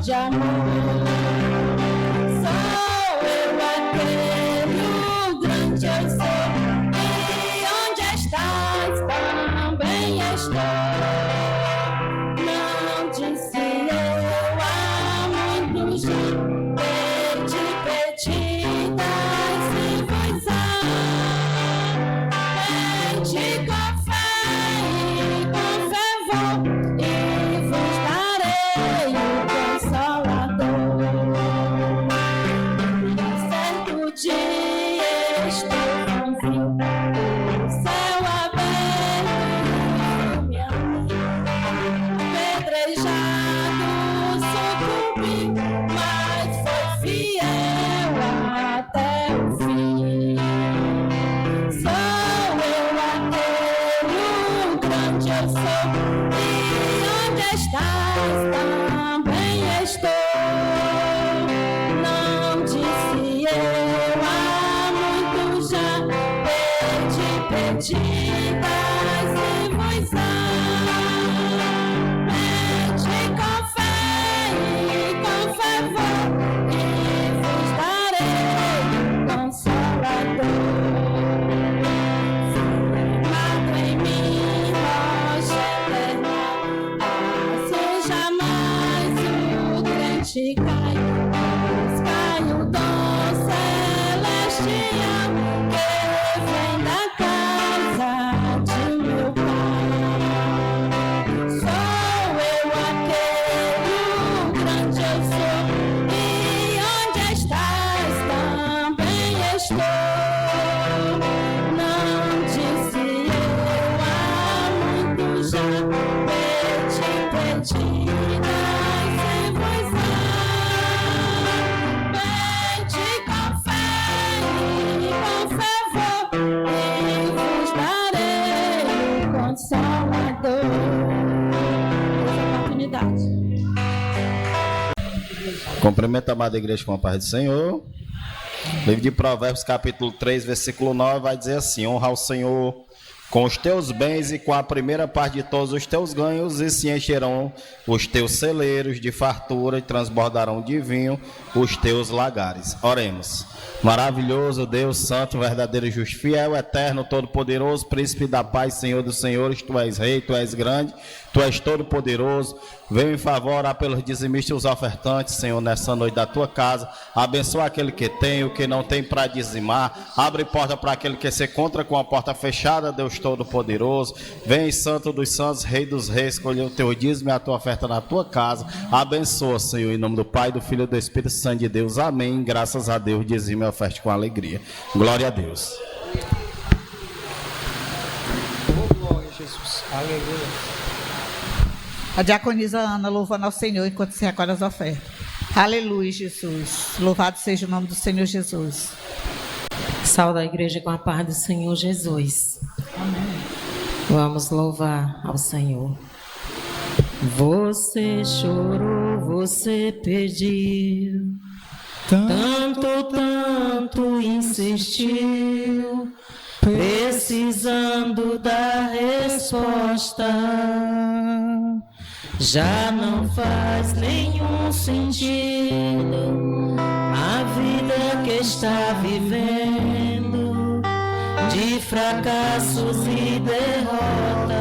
de amor. Sou eu aquele, o grande eu sou, e onde estás também estou. Não disse eu há muito já, pedi, das voz pede com fé e com fervor, e vos darei o Consolador. Certo dia estou com fim, o céu aberto, me apedrejado, sucumbi, mas foi fiel até o fim. Sou eu aquele, o grande eu sou, e onde estás também estou. Não disse eu há muito já, pedi, das voz pede com fé e com fervor, e vos darei o Consolador. Firmado em mim, rocha eterna, assim jamais o crente cai, pois cai o dom celestial que vem da casa de meu Pai. Sou eu aquele, o grande eu sou, e onde estás também estou. Não disse eu há muito já, pedi, das voz pede com fé e com fervor, e vos darei o Consolador. Essa oportunidade. Cumprimento a amada igreja com a paz do Senhor. Livro de Provérbios, capítulo 3, versículo 9, vai dizer assim: honra ao Senhor com os teus bens e com a primeira parte de todos os teus ganhos, e se encherão os teus celeiros de fartura e transbordarão de vinho os teus lagares. Oremos. Maravilhoso Deus, santo, verdadeiro, justo, fiel, eterno, todo-poderoso, príncipe da paz, Senhor dos senhores, tu és rei, tu és grande, tu és todo-poderoso. Venha em favor, orar pelos dizimistas e os ofertantes, Senhor, nessa noite da tua casa. Abençoa aquele que tem, o que não tem para dizimar. Abre porta para aquele que se encontra com a porta fechada, Deus todo-poderoso. Vem, Santo dos santos, Rei dos reis, escolher o teu dízimo e a tua oferta na tua casa. Abençoa, Senhor, em nome do Pai, do Filho e do Espírito Santo de Deus. Amém. Graças a Deus, dizime e oferte com alegria. Glória a Deus. Oh, glória a Jesus. Aleluia. A diaconisa Ana louvando ao Senhor enquanto se recolhe as ofertas. Aleluia, Jesus. Louvado seja o nome do Senhor Jesus. Saúde a igreja com a paz do Senhor Jesus. Amém. Vamos louvar ao Senhor. Você chorou, você pediu, tanto insistiu, precisando da resposta. Já não faz nenhum sentido a vida que está vivendo, de fracassos e derrotas,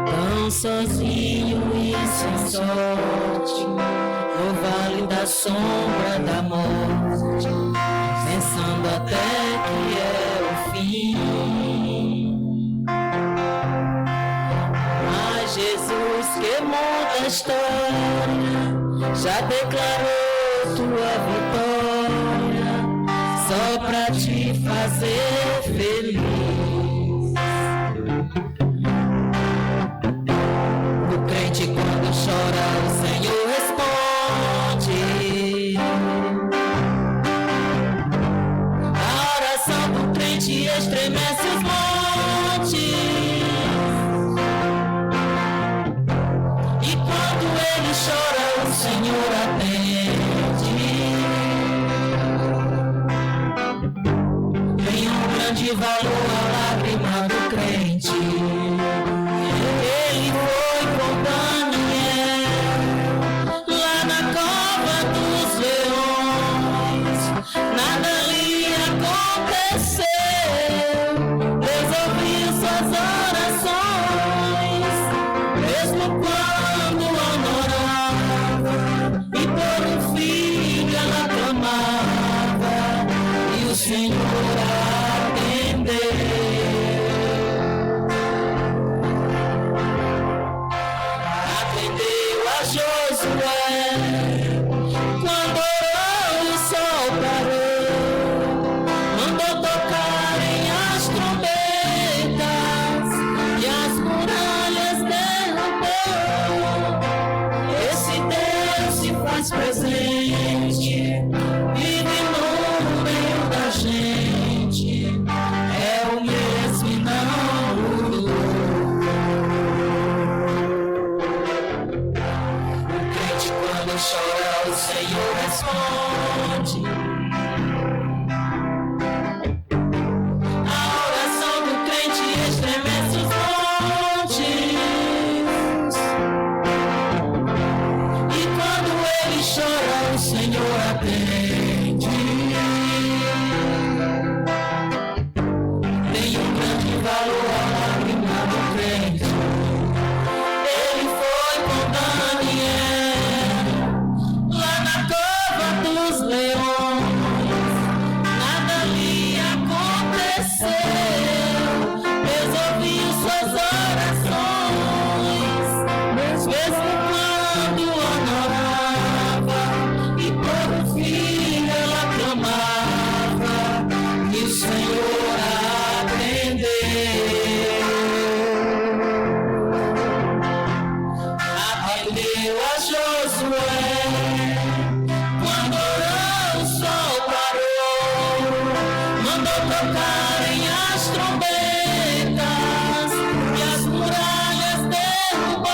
tão sozinho e sem sorte, no vale da sombra da morte, pensando até que é o fim. Mas Jesus, que muda a história, já declarou tua vitória, só pra te fazer feliz. O crente quando chora, o Senhor responde. A oração do crente estremece os montes. E quando ele chora, o Senhor atende. Tem um grande valor a lágrima do crente. Ele foi com Daniel mesmo quando honorava, e por um filho ela clamava, e o Senhor atendeu a Josué. Quando o sol parou, mandou tocarem as trombetas e as muralhas derrubou. Esse Deus se faz presente, vive no meio da gente, é o mesmo e não mudou. O crente quando chora, o Senhor responde. A oração do crente estremece os montes. E quando ele chora, o Senhor atende. Tem um grande valor a lágrima do crente. Ele foi com Daniel lá na cova dos leões. Nada lhe aconteceu. Deus ouviu suas orações, mesmo quando honorava, e por um filho ela clamava, e o Senhor atendeu a Josué. Quando o sol parou, mandou tocarem as trombetas e as muralhas derrubou.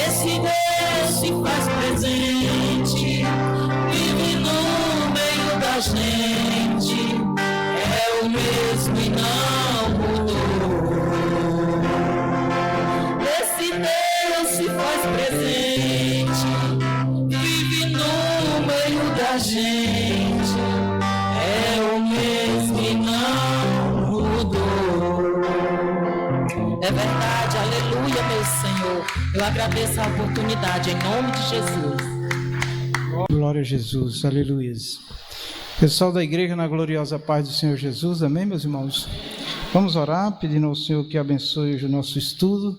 Esse Deus se faz presente, vive no meio da gente, é o mesmo e não mudou. Esse Deus se faz presente, vive no meio da gente, é o mesmo e não mudou. É verdade, aleluia, meu Senhor. Eu agradeço a oportunidade, em nome de Jesus. Glória a Jesus, aleluia. Pessoal da igreja, na gloriosa paz do Senhor Jesus, amém, meus irmãos? Vamos orar, pedindo ao Senhor que abençoe o nosso estudo.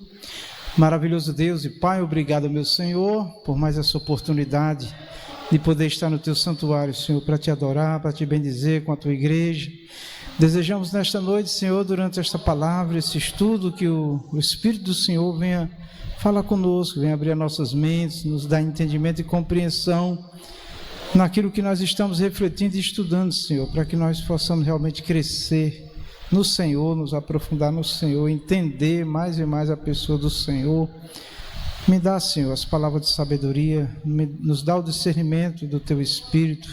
Maravilhoso Deus e Pai, obrigado, meu Senhor, por mais essa oportunidade de poder estar no Teu santuário, Senhor, para Te adorar, para Te bendizer com a Tua igreja. Desejamos nesta noite, Senhor, durante esta palavra, esse estudo, que o Espírito do Senhor venha falar conosco, venha abrir as nossas mentes, nos dar entendimento e compreensão naquilo que nós estamos refletindo e estudando, Senhor, para que nós possamos realmente crescer no Senhor, nos aprofundar no Senhor, entender mais e mais a pessoa do Senhor. Me dá, Senhor, as palavras de sabedoria, nos dá o discernimento do Teu Espírito.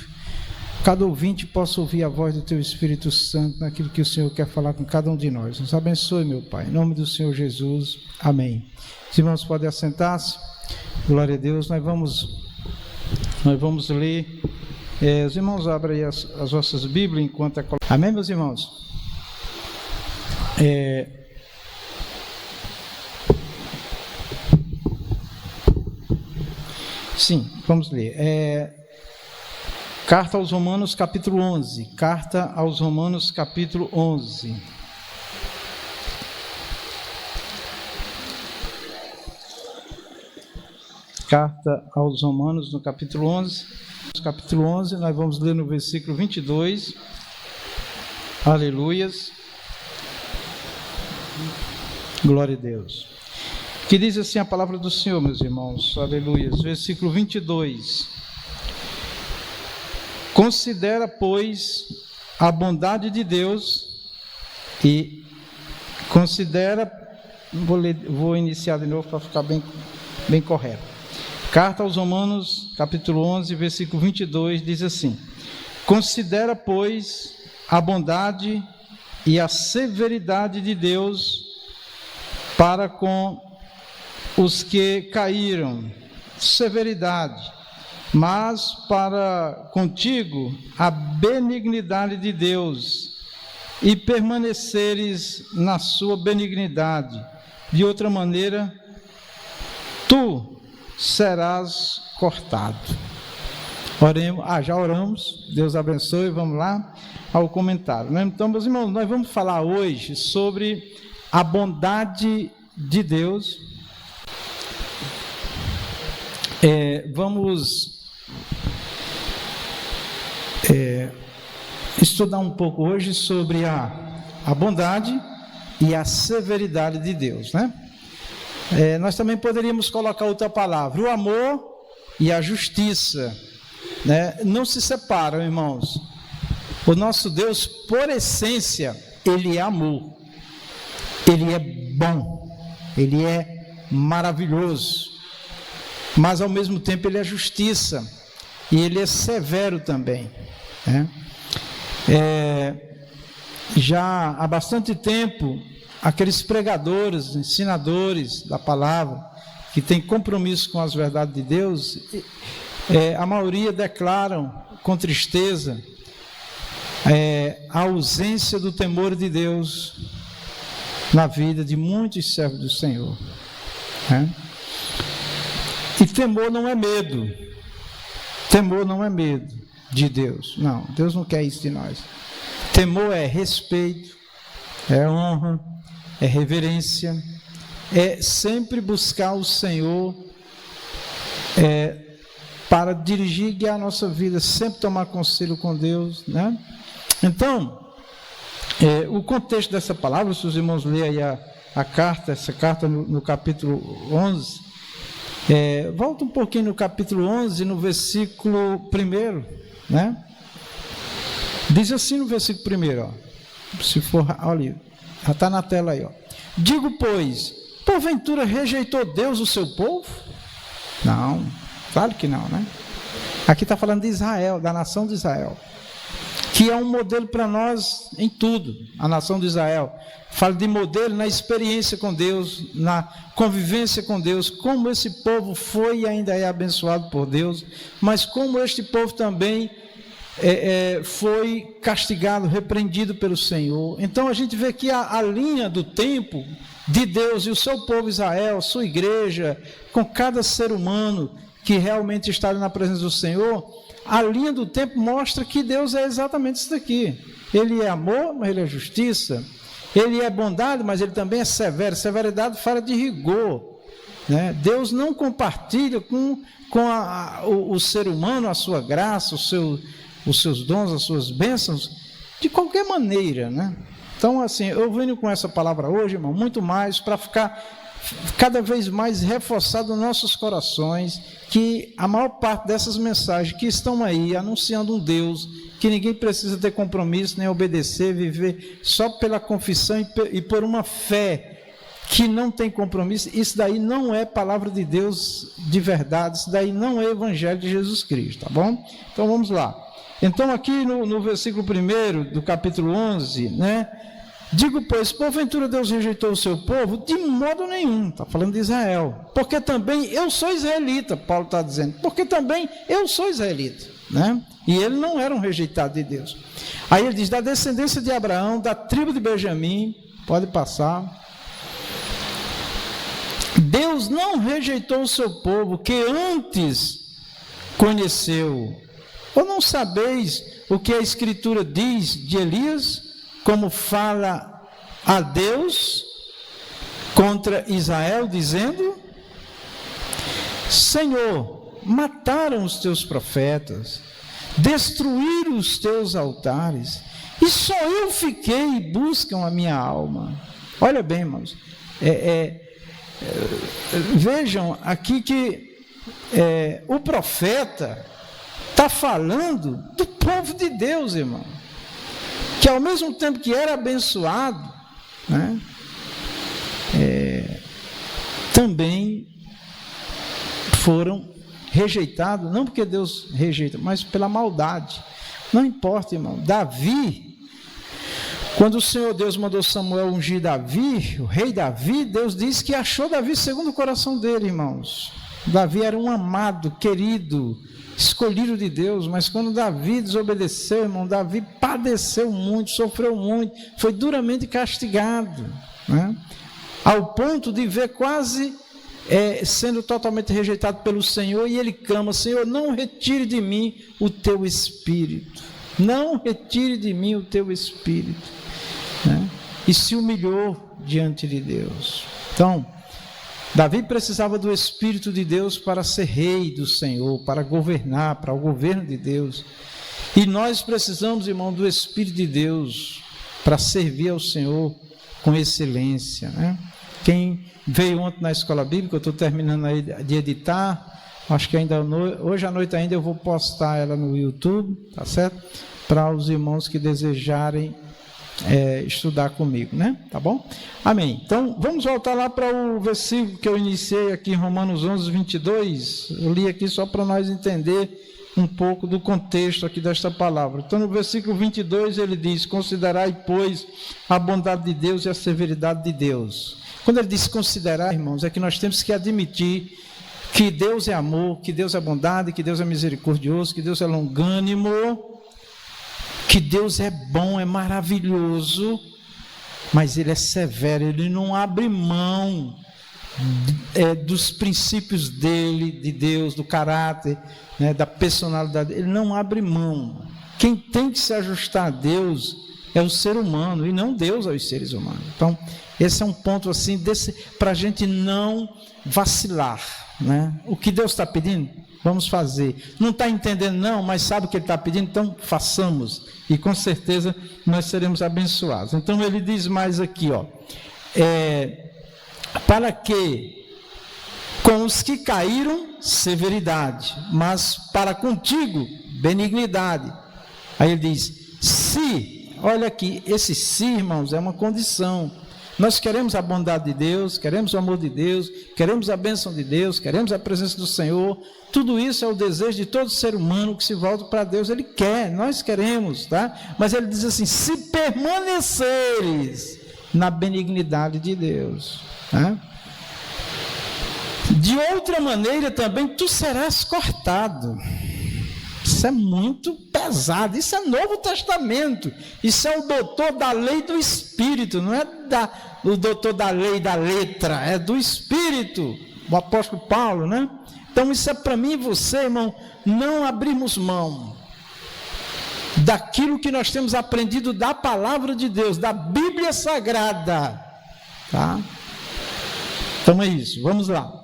Cada ouvinte possa ouvir a voz do Teu Espírito Santo naquilo que o Senhor quer falar com cada um de nós. Nos abençoe, meu Pai, em nome do Senhor Jesus. Amém. Os irmãos podem assentar-se. Glória a Deus. Nós vamos ler. Os irmãos abrem aí as vossas Bíblias enquanto é... Amém, meus irmãos? Sim, vamos ler. Carta aos Romanos, capítulo 11. Carta aos Romanos, capítulo 11. Carta aos Romanos, no capítulo 11. No capítulo 11, nós vamos ler no versículo 22. Aleluias. Glória a Deus. Que diz assim a palavra do Senhor, meus irmãos. Aleluias. Versículo 22. Considera, pois, a bondade de Deus e considera... Vou iniciar de novo para ficar bem correto. Carta aos Romanos, capítulo 11, versículo 22, diz assim: considera, pois, a bondade e a severidade de Deus para com os que caíram, severidade, mas para contigo a benignidade de Deus, e permaneceres na sua benignidade, de outra maneira, tu serás cortado. Oremos. Já oramos, Deus abençoe, vamos lá ao comentário, né? Então, meus irmãos, nós vamos falar hoje sobre a bondade de Deus. Vamos estudar um pouco hoje sobre a bondade e a severidade de Deus, né? Nós também poderíamos colocar outra palavra, o amor e a justiça, né? Não se separam, irmãos. O nosso Deus, por essência, Ele é amor, Ele é bom, Ele é maravilhoso, mas ao mesmo tempo Ele é justiça, e Ele é severo também, né? Já há bastante tempo, aqueles pregadores, ensinadores da palavra, que têm compromisso com as verdades de Deus, a maioria declaram com tristeza a ausência do temor de Deus na vida de muitos servos do Senhor, né? E temor não é medo, temor não é medo de Deus, não, Deus não quer isso de nós. Temor é respeito, é honra, é reverência, é sempre buscar o Senhor para dirigir e guiar a nossa vida, sempre tomar conselho com Deus, né? Então, o contexto dessa palavra, se os irmãos lerem aí essa carta no capítulo 11, volta um pouquinho no capítulo 11, no versículo 1, né? Diz assim no versículo 1, ó, se for, olha, já está na tela aí, ó. Digo, pois, porventura rejeitou Deus o seu povo? Não, claro que não, né? Aqui está falando de Israel, da nação de Israel, que é um modelo para nós em tudo. A nação de Israel fala de modelo na experiência com Deus, na convivência com Deus, como esse povo foi e ainda é abençoado por Deus, mas como este povo também foi castigado, repreendido pelo Senhor. Então a gente vê que a linha do tempo de Deus e o seu povo Israel, sua igreja, com cada ser humano que realmente está na presença do Senhor, a linha do tempo mostra que Deus é exatamente isso daqui. Ele é amor, mas Ele é justiça. Ele é bondade, mas Ele também é severo. Severidade fala de rigor, né? Deus não compartilha com o ser humano a sua graça, os seus dons, as suas bênçãos, de qualquer maneira, né? Então, assim, eu venho com essa palavra hoje, irmão, muito mais para ficar cada vez mais reforçado nos nossos corações, que a maior parte dessas mensagens que estão aí, anunciando um Deus, que ninguém precisa ter compromisso, nem obedecer, viver só pela confissão e por uma fé que não tem compromisso, isso daí não é palavra de Deus de verdade, isso daí não é evangelho de Jesus Cristo, tá bom? Então vamos lá. Então aqui no versículo 1 do capítulo 11, né? Digo, pois, porventura Deus rejeitou o seu povo? De modo nenhum, está falando de Israel, porque também eu sou israelita, Paulo está dizendo, porque também eu sou israelita, né? E ele não era um rejeitado de Deus. Aí ele diz, da descendência de Abraão, da tribo de Benjamim, pode passar. Deus não rejeitou o seu povo, que antes conheceu. Ou não sabeis o que a Escritura diz de Elias, como fala a Deus contra Israel, dizendo: Senhor, mataram os teus profetas, destruíram os teus altares, e só eu fiquei e buscam a minha alma. Olha bem, irmãos, vejam aqui que o profeta está falando do povo de Deus, irmão, que ao mesmo tempo que era abençoado, né, também foram rejeitados, não porque Deus rejeita, mas pela maldade. Não importa, irmão. Davi, quando o Senhor Deus mandou Samuel ungir Davi, o rei Davi, Deus disse que achou Davi segundo o coração dele, irmãos. Davi era um amado, querido, escolhido de Deus, mas quando Davi desobedeceu, irmão, Davi padeceu muito, sofreu muito, foi duramente castigado, né? ao ponto de ver quase sendo totalmente rejeitado pelo Senhor, e ele clama: Senhor, não retire de mim o teu Espírito, não retire de mim o teu Espírito, né? E se humilhou diante de Deus. Então, Davi precisava do Espírito de Deus para ser rei do Senhor, para governar, para o governo de Deus. E nós precisamos, irmão, do Espírito de Deus para servir ao Senhor com excelência, né? Quem veio ontem na escola bíblica, eu estou terminando aí de editar, acho que ainda hoje à noite ainda eu vou postar ela no YouTube, tá certo? Para os irmãos que desejarem estudar comigo, né? Tá bom? Amém. Então, vamos voltar lá para o versículo que eu iniciei aqui em Romanos 11, 22. Eu li aqui só para nós entender um pouco do contexto aqui desta palavra. Então, no versículo 22, ele diz: considerai, pois, a bondade de Deus e a severidade de Deus. Quando ele diz considerar, irmãos, é que nós temos que admitir que Deus é amor, que Deus é bondade, que Deus é misericordioso, que Deus é longânimo, que Deus é bom, é maravilhoso, mas Ele é severo, Ele não abre mão dos princípios dele, de Deus, do caráter, né, da personalidade. Ele não abre mão. Quem tem que se ajustar a Deus é o ser humano, e não Deus aos seres humanos. Então, esse é um ponto assim, para a gente não vacilar, né? O que Deus está pedindo, vamos fazer. Não está entendendo não, mas sabe o que Ele está pedindo, então façamos, e com certeza nós seremos abençoados. Então ele diz mais aqui, ó, para que com os que caíram, severidade, mas para contigo, benignidade. Aí ele diz, se, olha aqui, esse se, irmãos, é uma condição. Nós queremos a bondade de Deus, queremos o amor de Deus, queremos a bênção de Deus, queremos a presença do Senhor. Tudo isso é o desejo de todo ser humano que se volta para Deus. Ele quer, nós queremos, tá? Mas ele diz assim, se permaneceres na benignidade de Deus, tá? De outra maneira também tu serás cortado. Isso é muito pesado, isso é Novo Testamento, isso é o doutor da lei do Espírito, não é o doutor da lei da letra, é do Espírito, o apóstolo Paulo, né? Então isso é para mim e você, irmão, não abrirmos mão daquilo que nós temos aprendido da palavra de Deus, da Bíblia Sagrada, tá? Então é isso, vamos lá.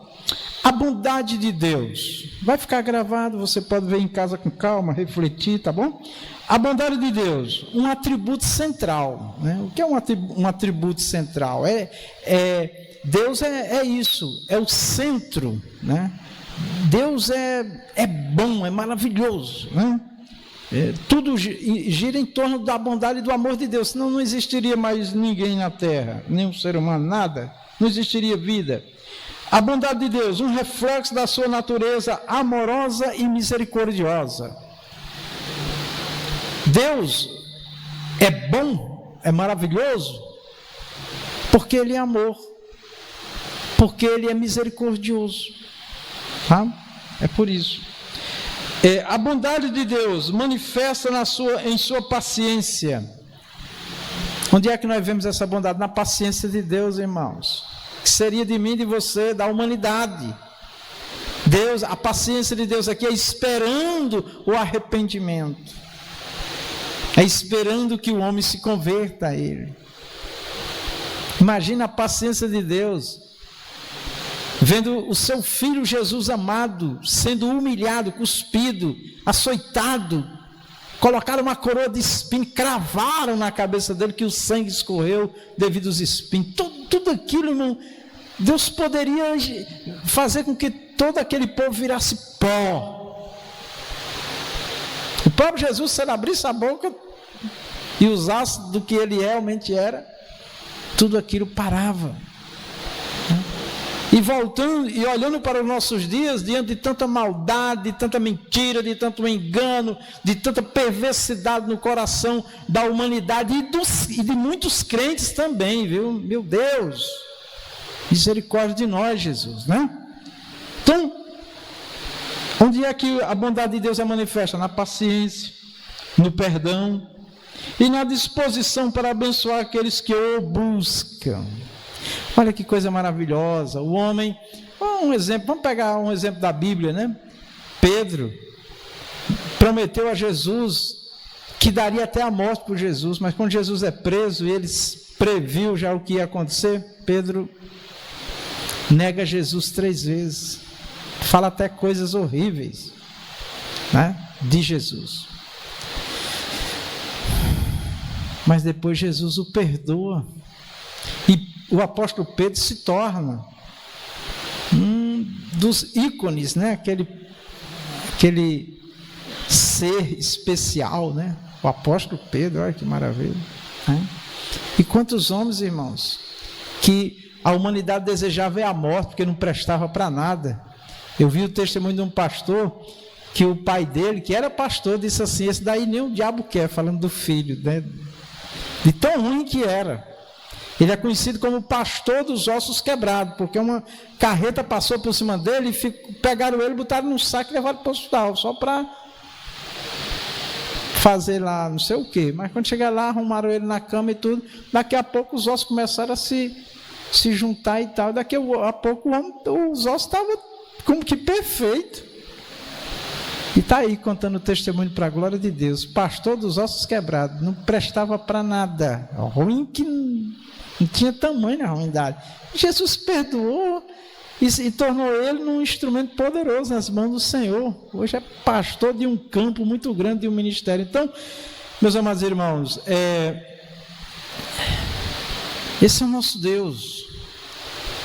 A bondade de Deus, vai ficar gravado, você pode ver em casa com calma, refletir, tá bom? A bondade de Deus, um atributo central, né? O que é um atributo central? Deus é isso, é o centro, né? Deus é bom, é maravilhoso, né? Tudo gira em torno da bondade e do amor de Deus, senão não existiria mais ninguém na terra, nenhum ser humano, nada, não existiria vida. A bondade de Deus, um reflexo da sua natureza amorosa e misericordiosa. Deus é bom, é maravilhoso, porque Ele é amor, porque Ele é misericordioso, tá? É por isso. A bondade de Deus manifesta em sua paciência. Onde é que nós vemos essa bondade? Na paciência de Deus, irmãos. Que seria de mim e de você, da humanidade. Deus, a paciência de Deus aqui é esperando o arrependimento, é esperando que o homem se converta a Ele. Imagina a paciência de Deus, vendo o seu Filho Jesus amado sendo humilhado, cuspido, açoitado, colocaram uma coroa de espinho, cravaram na cabeça dele, que o sangue escorreu devido aos espinhos. Tudo aquilo, irmão, Deus poderia fazer com que todo aquele povo virasse pó. O próprio Jesus, se ele abrisse a boca e usasse do que ele realmente era, tudo aquilo parava. E voltando e olhando para os nossos dias, diante de tanta maldade, de tanta mentira, de tanto engano, de tanta perversidade no coração da humanidade e de muitos crentes também, viu? Meu Deus, misericórdia de nós, Jesus, né? Então, onde é que a bondade de Deus é manifesta? Na paciência, no perdão e na disposição para abençoar aqueles que o buscam. Olha que coisa maravilhosa. O homem, um exemplo, vamos pegar um exemplo da Bíblia, né? Pedro prometeu a Jesus que daria até a morte por Jesus, mas quando Jesus é preso e ele previu já o que ia acontecer, Pedro nega Jesus 3 vezes, fala até coisas horríveis, né, de Jesus. Mas depois Jesus o perdoa e o apóstolo Pedro se torna um dos ícones, né, aquele ser especial, né? O apóstolo Pedro, olha que maravilha, né? E quantos homens, irmãos, que a humanidade desejava é a morte, porque não prestava para nada. Eu vi o testemunho de um pastor, que o pai dele, que era pastor, disse assim: esse daí nem o diabo quer, falando do filho, né? De tão ruim que era. Ele é conhecido como o pastor dos ossos quebrados, porque uma carreta passou por cima dele e pegaram ele, botaram num saco e levaram para o hospital, só para fazer lá não sei o que. Mas quando chegar lá, arrumaram ele na cama e tudo. Daqui a pouco os ossos começaram a se juntar e tal. Daqui a pouco os ossos estavam como que perfeitos. E está aí contando o testemunho para a glória de Deus. Pastor dos ossos quebrados, não prestava para nada. Ruim que não tinha tamanho na ruindade. Jesus perdoou e tornou ele num instrumento poderoso nas mãos do Senhor. Hoje é pastor de um campo muito grande de um ministério. Então, meus amados irmãos, esse é o nosso Deus.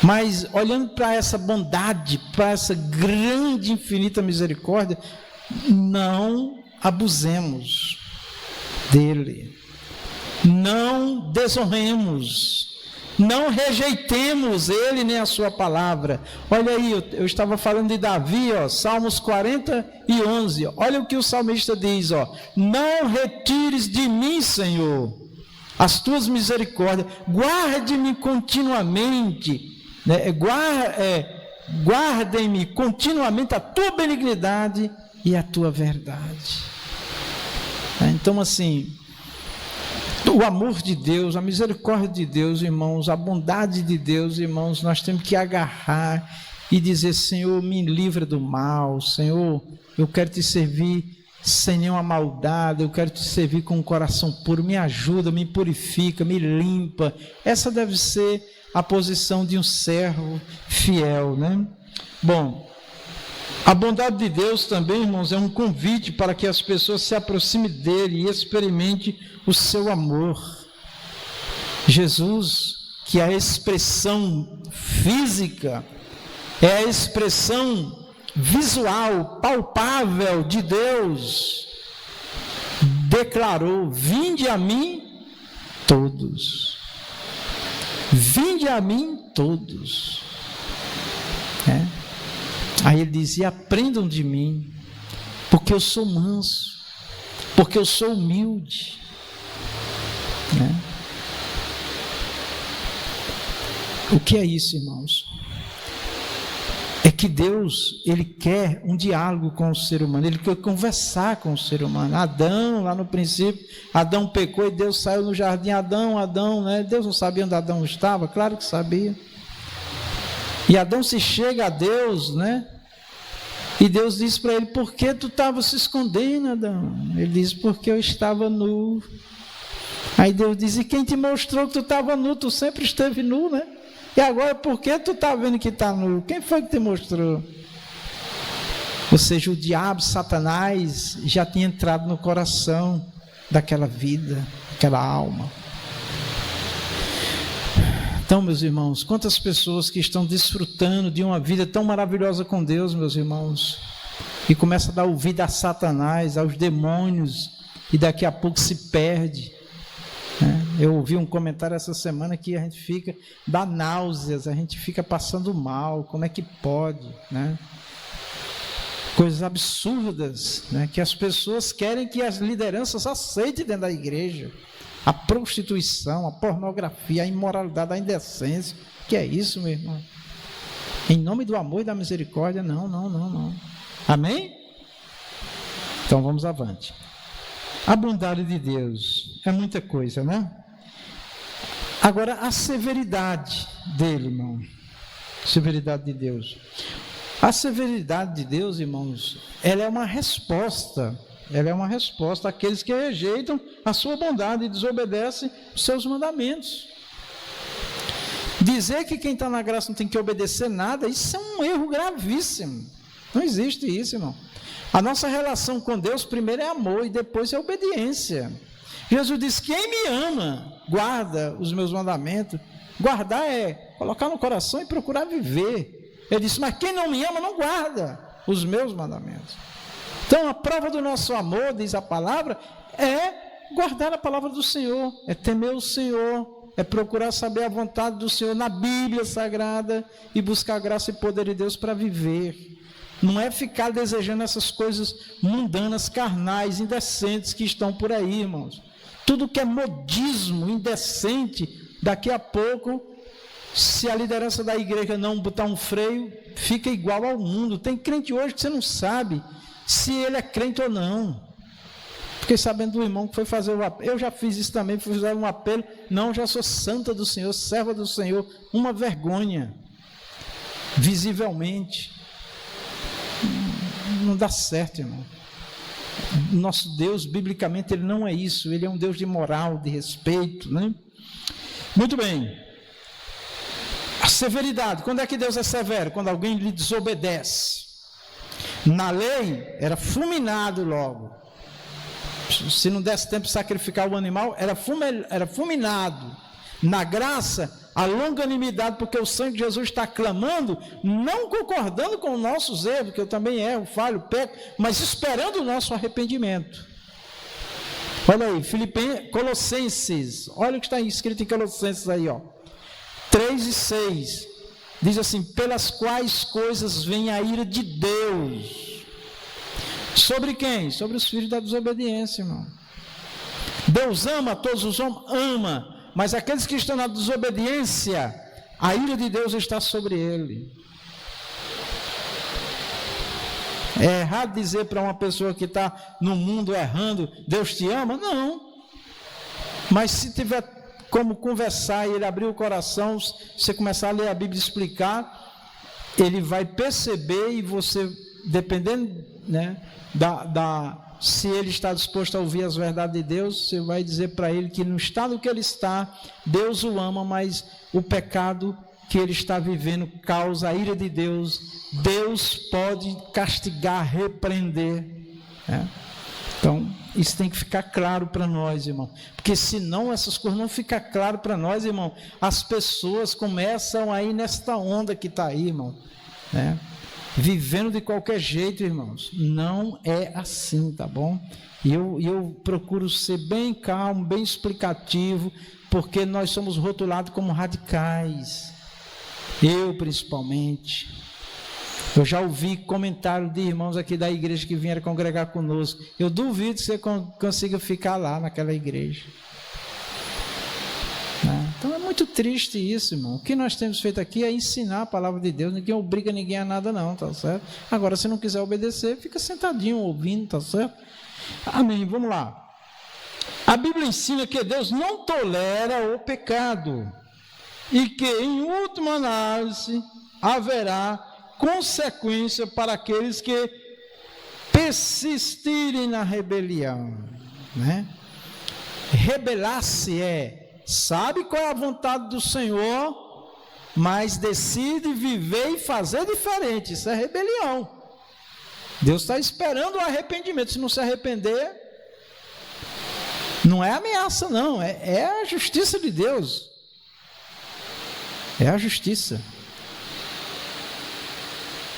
Mas olhando para essa bondade, para essa grande, infinita misericórdia, não abusemos dele, não desonremos, não rejeitemos ele nem a sua palavra. Olha aí, eu estava falando de Davi, Salmos 40:11. Olha o que o salmista diz, não retires de mim, Senhor, as tuas misericórdias, guarde-me continuamente, né? Guardem-me continuamente a tua benignidade e a tua verdade. Então, assim, o amor de Deus, a misericórdia de Deus, irmãos, a bondade de Deus, irmãos, nós temos que agarrar e dizer: Senhor, me livra do mal. Senhor, eu quero te servir sem nenhuma maldade, eu quero te servir com um coração puro. Me ajuda, me purifica, me limpa. Essa deve ser a posição de um servo fiel, né? Bom, a bondade de Deus também, irmãos, é um convite para que as pessoas se aproximem dele e experimentem o seu amor. Jesus, que é a expressão física, é a expressão visual, palpável de Deus, declarou: vinde a mim todos. Vinde a mim todos. Aí ele diz: e aprendam de mim, porque eu sou manso, porque eu sou humilde. O que é isso, irmãos? É que Deus, ele quer um diálogo com o ser humano, ele quer conversar com o ser humano. Adão, lá no princípio, Adão pecou e Deus saiu no jardim. Adão, né? Deus não sabia onde Adão estava? Claro que sabia. E Adão se chega a Deus, né? E Deus diz para ele: por que tu estava se escondendo, Adão? Ele diz: porque eu estava nu. Aí Deus diz: e quem te mostrou que tu estava nu? Tu sempre esteve nu, né? E agora por que tu está vendo que está nu? Quem foi que te mostrou? Ou seja, o diabo, Satanás, já tinha entrado no coração daquela vida, daquela alma. Então, meus irmãos, quantas pessoas que estão desfrutando de uma vida tão maravilhosa com Deus, meus irmãos, e começa a dar ouvido a Satanás, aos demônios, e daqui a pouco se perde. Eu ouvi um comentário essa semana que a gente dá náuseas, a gente fica passando mal. Como é que pode, né? Coisas absurdas, né? Que as pessoas querem que as lideranças aceitem dentro da igreja. A prostituição, a pornografia, a imoralidade, a indecência. Que é isso, meu irmão? Em nome do amor e da misericórdia, não. Amém? Então vamos avante. A bondade de Deus é muita coisa, né? Agora, a severidade dele, irmão. Severidade de Deus. A severidade de Deus, irmãos, ela é uma resposta. Ela é uma resposta àqueles que rejeitam a sua bondade e desobedecem os seus mandamentos. Dizer que quem está na graça não tem que obedecer nada, isso é um erro gravíssimo. Não existe isso, irmão. A nossa relação com Deus primeiro é amor e depois é obediência. Jesus disse: quem me ama, guarda os meus mandamentos. Guardar é colocar no coração e procurar viver. Ele disse: mas quem não me ama não guarda os meus mandamentos. Então a prova do nosso amor, diz a palavra, é guardar a palavra do Senhor, é temer o Senhor, é procurar saber a vontade do Senhor na Bíblia Sagrada e buscar a graça e poder de Deus para viver. Não é ficar desejando essas coisas mundanas, carnais, indecentes que estão por aí, irmãos. Tudo que é modismo, indecente, daqui a pouco, se a liderança da igreja não botar um freio, fica igual ao mundo. Tem crente hoje que você não sabe se ele é crente ou não. Fiquei sabendo do irmão que foi fazer o apelo. Eu já fiz isso também, fui fazer um apelo. Não, já sou santa do Senhor, serva do Senhor. Uma vergonha, visivelmente. Não dá certo, irmão. Nosso Deus, biblicamente, ele não é isso. Ele é um Deus de moral, de respeito, né? Muito bem. A severidade. Quando é que Deus é severo? Quando alguém lhe desobedece. Na lei, era fulminado logo. Se não desse tempo de sacrificar o animal, era fulminado. Na graça, a longanimidade, porque o sangue de Jesus está clamando, não concordando com os nossos erros, que eu também erro, falho, peco, mas esperando o nosso arrependimento. Olha aí, Colossenses, olha o que está escrito em Colossenses aí, ó, 3:6, diz assim: pelas quais coisas vem a ira de Deus. Sobre quem? Sobre os filhos da desobediência, irmão. Deus ama todos os homens? Ama. Mas aqueles que estão na desobediência, a ira de Deus está sobre ele. É errado dizer para uma pessoa que está no mundo errando: Deus te ama? Não. Mas se tiver como conversar e ele abrir o coração, você começar a ler a Bíblia e explicar, ele vai perceber, e você, dependendo, né, se ele está disposto a ouvir as verdades de Deus, você vai dizer para ele que no estado que ele está, Deus o ama, mas o pecado que ele está vivendo causa a ira de Deus. Deus pode castigar, repreender, né? Então, isso tem que ficar claro para nós, irmão, porque senão essas coisas não ficam claras para nós, irmão. As pessoas começam a ir nesta onda que está aí, irmão, né? Vivendo de qualquer jeito, irmãos. Não é assim, tá bom? E eu procuro ser bem calmo, bem explicativo, porque nós somos rotulados como radicais. Eu, principalmente. Eu já ouvi comentário de irmãos aqui da igreja que vieram congregar conosco. Eu duvido que você consiga ficar lá naquela igreja. Então é muito triste isso, irmão. O que nós temos feito aqui é ensinar a palavra de Deus. Ninguém obriga ninguém a nada não, tá certo? Agora, se não quiser obedecer, fica sentadinho ouvindo, tá certo? Amém, vamos lá. A Bíblia ensina que Deus não tolera o pecado e que, em última análise, haverá consequência para aqueles que persistirem na rebelião, né? Rebelar-se sabe qual é a vontade do Senhor, mas decide viver e fazer diferente. Isso é rebelião. Deus está esperando o arrependimento. Se não se arrepender, não é ameaça não, é a justiça de Deus. É a justiça.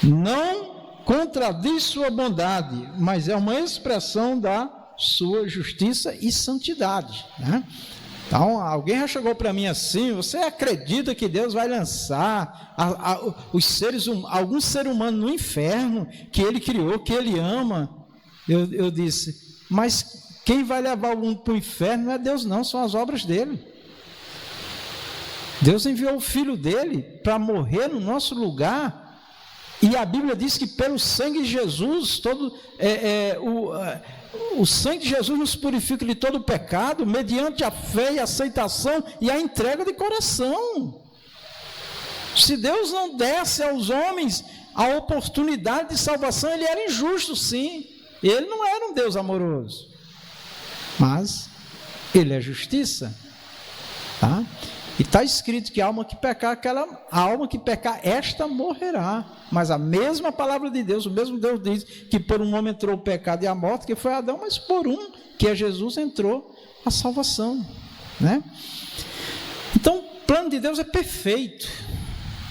Não contradiz sua bondade, mas é uma expressão da sua justiça e santidade, né? Então, alguém já chegou para mim assim: você acredita que Deus vai lançar algum ser humano no inferno, que Ele criou, que Ele ama? Eu disse: mas quem vai levar algum para o inferno não é Deus não, são as obras dEle. Deus enviou o Filho dEle para morrer no nosso lugar, e a Bíblia diz que pelo sangue de Jesus, o sangue de Jesus nos purifica de todo o pecado, mediante a fé e a aceitação e a entrega de coração. Se Deus não desse aos homens a oportunidade de salvação, ele era injusto, sim. Ele não era um Deus amoroso. Mas ele é justiça. Tá? E está escrito que a alma que pecar, esta morrerá. Mas a mesma palavra de Deus, o mesmo Deus diz que por um homem entrou o pecado e a morte, que foi Adão, mas por um, que é Jesus, entrou a salvação. Né? Então, o plano de Deus é perfeito.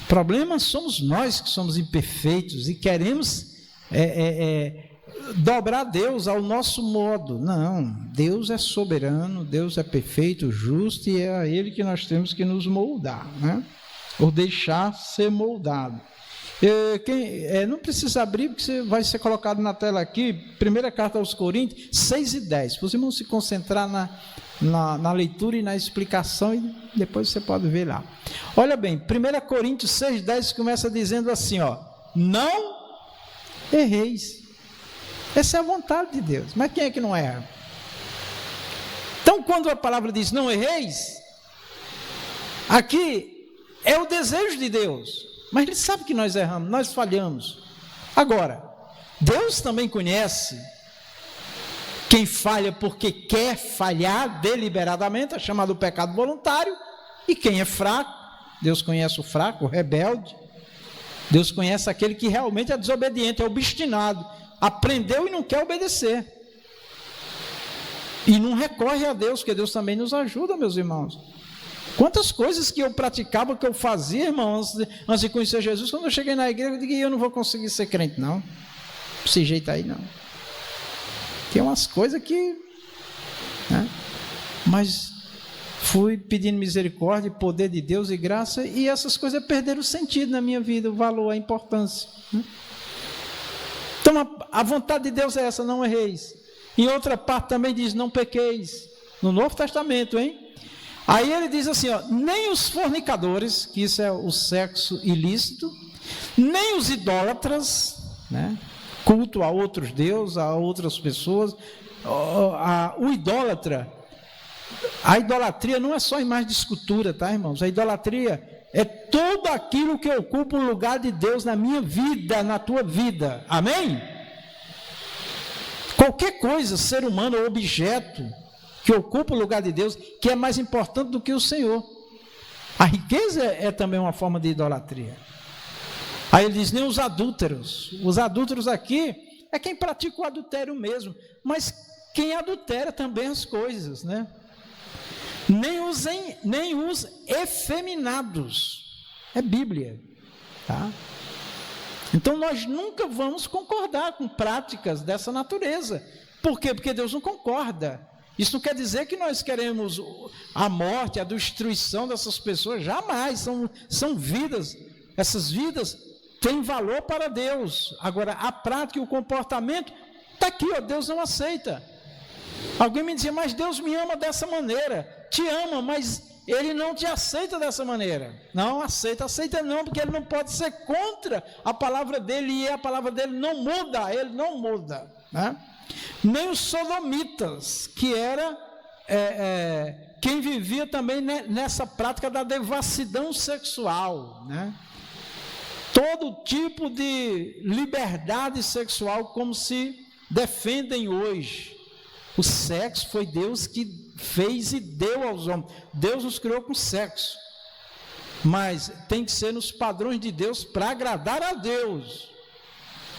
O problema somos nós que somos imperfeitos e queremos dobrar Deus ao nosso modo. Não, Deus é soberano, Deus é perfeito, justo, e é a Ele que nós temos que nos moldar, né? Ou deixar ser moldado. Não precisa abrir, porque vai ser colocado na tela aqui, primeira carta aos Coríntios, 6 e 10. Para os irmãos se concentrar na leitura e na explicação, e depois você pode ver lá. Olha bem, 1 Coríntios 6, 10 começa dizendo assim, ó: não erreis. Essa é a vontade de Deus. Mas quem é que não erra? Então, quando a palavra diz não erreis, aqui é o desejo de Deus. Mas Ele sabe que nós erramos, nós falhamos. Agora, Deus também conhece quem falha porque quer falhar deliberadamente, é chamado pecado voluntário, e quem é fraco. Deus conhece o fraco, o rebelde. Deus conhece aquele que realmente é desobediente, é obstinado, aprendeu e não quer obedecer, e não recorre a Deus, porque Deus também nos ajuda, meus irmãos. Quantas coisas que eu praticava, que eu fazia, irmão, antes de conhecer Jesus, quando eu cheguei na igreja, eu digo, eu não vou conseguir ser crente, não, desse jeito aí não. Tem umas coisas que, né? Mas fui pedindo misericórdia, poder de Deus e graça, e essas coisas perderam o sentido na minha vida, o valor, a importância, né? Então a vontade de Deus é essa, não erreis. Em outra parte também diz, não pequeis, no Novo Testamento, hein? Aí ele diz assim, ó: nem os fornicadores, que isso é o sexo ilícito, nem os idólatras, né? Culto a outros deuses, a outras pessoas. O idólatra, a idolatria não é só imagem de escultura, tá, irmãos? A idolatria é tudo aquilo que ocupa o lugar de Deus na minha vida, na tua vida. Amém? Qualquer coisa, ser humano ou objeto que ocupa o lugar de Deus, que é mais importante do que o Senhor. A riqueza é também uma forma de idolatria. Aí ele diz, nem os adúlteros. Os adúlteros aqui é quem pratica o adultério mesmo, mas quem adultera também as coisas, né? Nem os efeminados. É Bíblia, tá? Então nós nunca vamos concordar com práticas dessa natureza. Por quê? Porque Deus não concorda. Isso não quer dizer que nós queremos a morte, a destruição dessas pessoas. Jamais. São vidas. Essas vidas têm valor para Deus. Agora, a prática e o comportamento está aqui, ó, Deus não aceita. Alguém me dizia, mas Deus me ama dessa maneira. Te ama, mas Ele não te aceita dessa maneira. Não aceita não, porque Ele não pode ser contra a palavra dEle, e a palavra dEle não muda, Ele não muda, né? Nem os sodomitas, que era quem vivia também nessa prática da devassidão sexual, né? Todo tipo de liberdade sexual, como se defendem hoje. O sexo foi Deus que fez e deu aos homens. Deus nos criou com sexo, mas tem que ser nos padrões de Deus para agradar a Deus,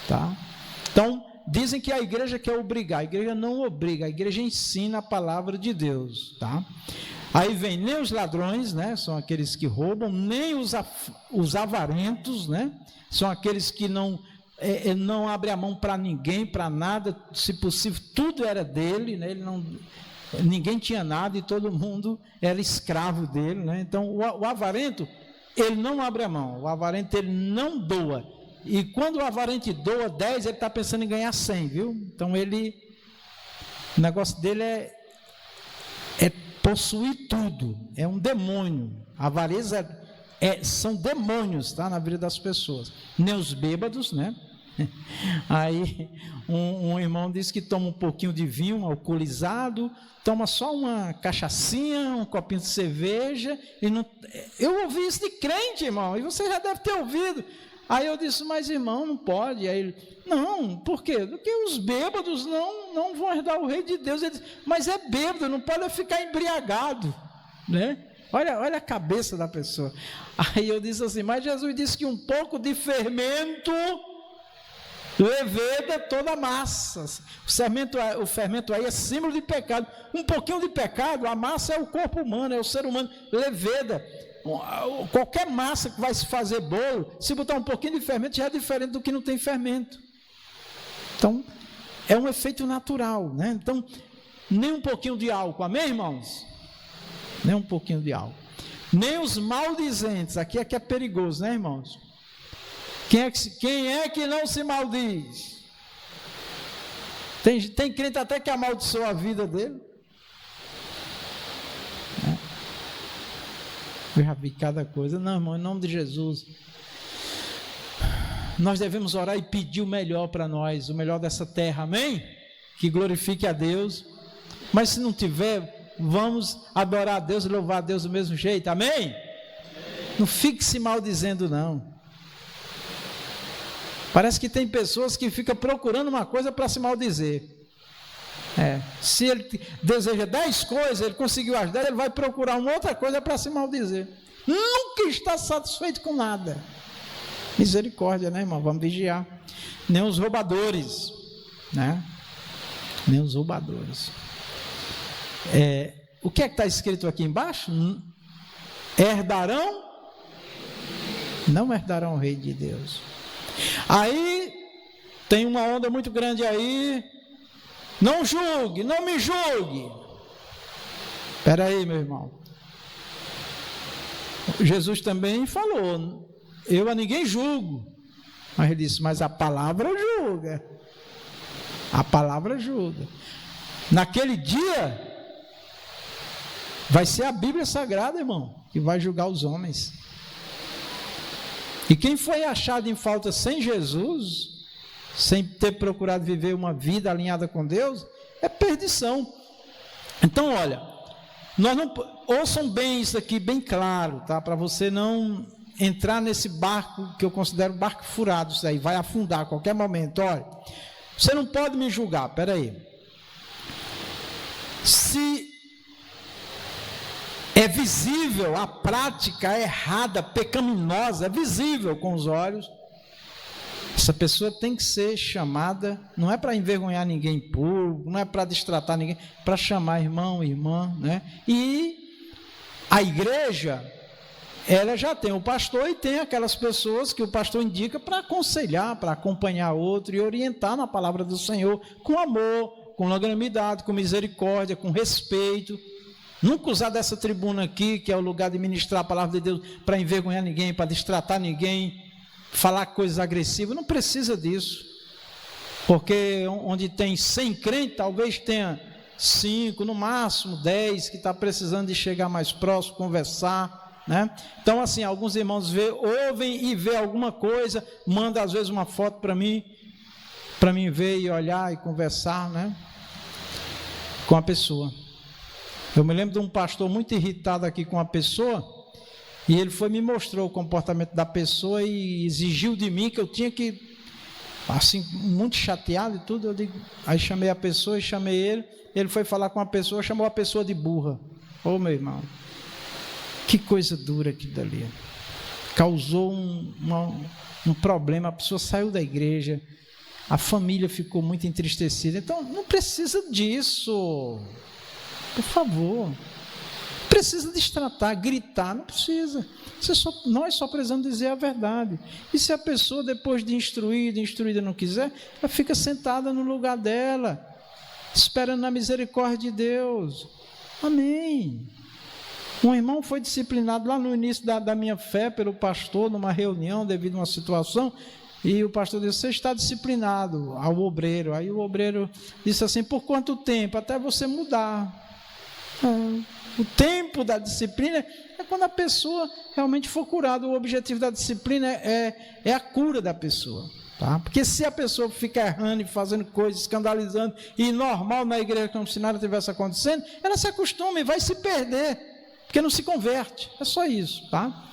tá? Então, dizem que a igreja quer obrigar. A igreja não obriga, a igreja ensina a palavra de Deus, tá? Aí vem nem os ladrões, né? São aqueles que roubam, nem os avarentos, né? São aqueles que não abre a mão para ninguém, para nada, se possível, tudo era dele, né? Ninguém tinha nada e todo mundo era escravo dele, né? Então o avarento, ele não abre a mão, o avarento ele não doa, e quando o avarente doa 10, ele está pensando em ganhar 100, viu? Então o negócio dele é possuir tudo, é um demônio. A avareza são demônios, tá? Na vida das pessoas. Nem os bêbados, né? Aí um irmão disse que toma um pouquinho de vinho alcoolizado, toma só uma cachaçinha, um copinho de cerveja, e não... Eu ouvi isso de crente, irmão, e você já deve ter ouvido. Aí eu disse, mas irmão, não pode. Aí ele, não, por quê? Porque os bêbados não vão herdar o reino de Deus. Ele disse, mas é bêbado, não pode ficar embriagado, né? Olha a cabeça da pessoa. Aí eu disse assim, mas Jesus disse que um pouco de fermento leveda toda a massa. O fermento aí é símbolo de pecado. Um pouquinho de pecado, a massa é o corpo humano, é o ser humano. Leveda. Qualquer massa que vai se fazer bolo, se botar um pouquinho de fermento, já é diferente do que não tem fermento. Então, é um efeito natural, né? Então, nem um pouquinho de álcool, amém, irmãos? Nem um pouquinho de álcool. Nem os maldizentes, aqui é que é perigoso, né, irmãos? Quem é que não se maldiz? Tem crente até que amaldiçoa a vida dele. Eu já vi cada coisa. Não, irmão, em nome de Jesus, nós devemos orar e pedir o melhor para nós, o melhor dessa terra, amém? Que glorifique a Deus. Mas se não tiver, vamos adorar a Deus e louvar a Deus do mesmo jeito, amém? Não fique se maldizendo, não. Parece que tem pessoas que ficam procurando uma coisa para se maldizer. Se ele deseja 10 coisas, ele conseguiu as 10, ele vai procurar uma outra coisa para se maldizer. Nunca está satisfeito com nada. Misericórdia, né, irmão? Vamos vigiar. Nem os roubadores, né? Nem os roubadores. O que é que está escrito aqui embaixo? Herdarão? Não herdarão o reino de Deus. Aí tem uma onda muito grande aí. Não julgue, não me julgue. Espera aí, meu irmão. Jesus também falou, eu a ninguém julgo. Mas ele disse, mas a palavra julga. A palavra julga. Naquele dia, vai ser a Bíblia Sagrada, irmão, que vai julgar os homens. E quem foi achado em falta sem Jesus, sem ter procurado viver uma vida alinhada com Deus, é perdição. Então, olha, nós não, ouçam bem isso aqui, bem claro, tá? Para você não entrar nesse barco, que eu considero barco furado, isso aí, vai afundar a qualquer momento. Olha, você não pode me julgar, peraí. Se é visível a prática errada, pecaminosa, é visível com os olhos, essa pessoa tem que ser chamada, não é para envergonhar ninguém em público, não é para destratar ninguém, para chamar irmão, irmã, né? E a igreja, ela já tem o pastor e tem aquelas pessoas que o pastor indica para aconselhar, para acompanhar outro e orientar na palavra do Senhor, com amor, com longanimidade, com misericórdia, com respeito. Nunca usar dessa tribuna aqui, que é o lugar de ministrar a palavra de Deus, para envergonhar ninguém, para destratar ninguém, falar coisas agressivas. Não precisa disso, porque onde tem 100 crentes, talvez tenha 5, no máximo 10, que está precisando de chegar mais próximo, conversar, né? Então assim, alguns irmãos ouvem e vê alguma coisa, manda às vezes uma foto para mim ver e olhar e conversar, né, com a pessoa. Eu me lembro de um pastor muito irritado aqui com a pessoa, e ele me mostrou o comportamento da pessoa e exigiu de mim que eu tinha que, assim, muito chateado e tudo, aí chamei a pessoa e chamei ele foi falar com a pessoa, chamou a pessoa de burra. Ô, meu irmão, que coisa dura aquilo dali. Causou um problema, a pessoa saiu da igreja, a família ficou muito entristecida. Então, não precisa disso. Por favor, precisa destratar, gritar, não precisa. Nós só precisamos dizer a verdade. E se a pessoa, depois de instruída não quiser, ela fica sentada no lugar dela, esperando a misericórdia de Deus. Amém. Um irmão foi disciplinado lá no início da minha fé pelo pastor, numa reunião, devido a uma situação, e o pastor disse, você está disciplinado ao obreiro. Aí o obreiro disse assim, por quanto tempo? Até você mudar. O tempo da disciplina é quando a pessoa realmente for curada. O objetivo da disciplina é a cura da pessoa. tá? Porque se a pessoa fica errando e fazendo coisas, escandalizando, e normal na igreja como se nada estivesse acontecendo, ela se acostuma e vai se perder, porque não se converte. É só isso, tá?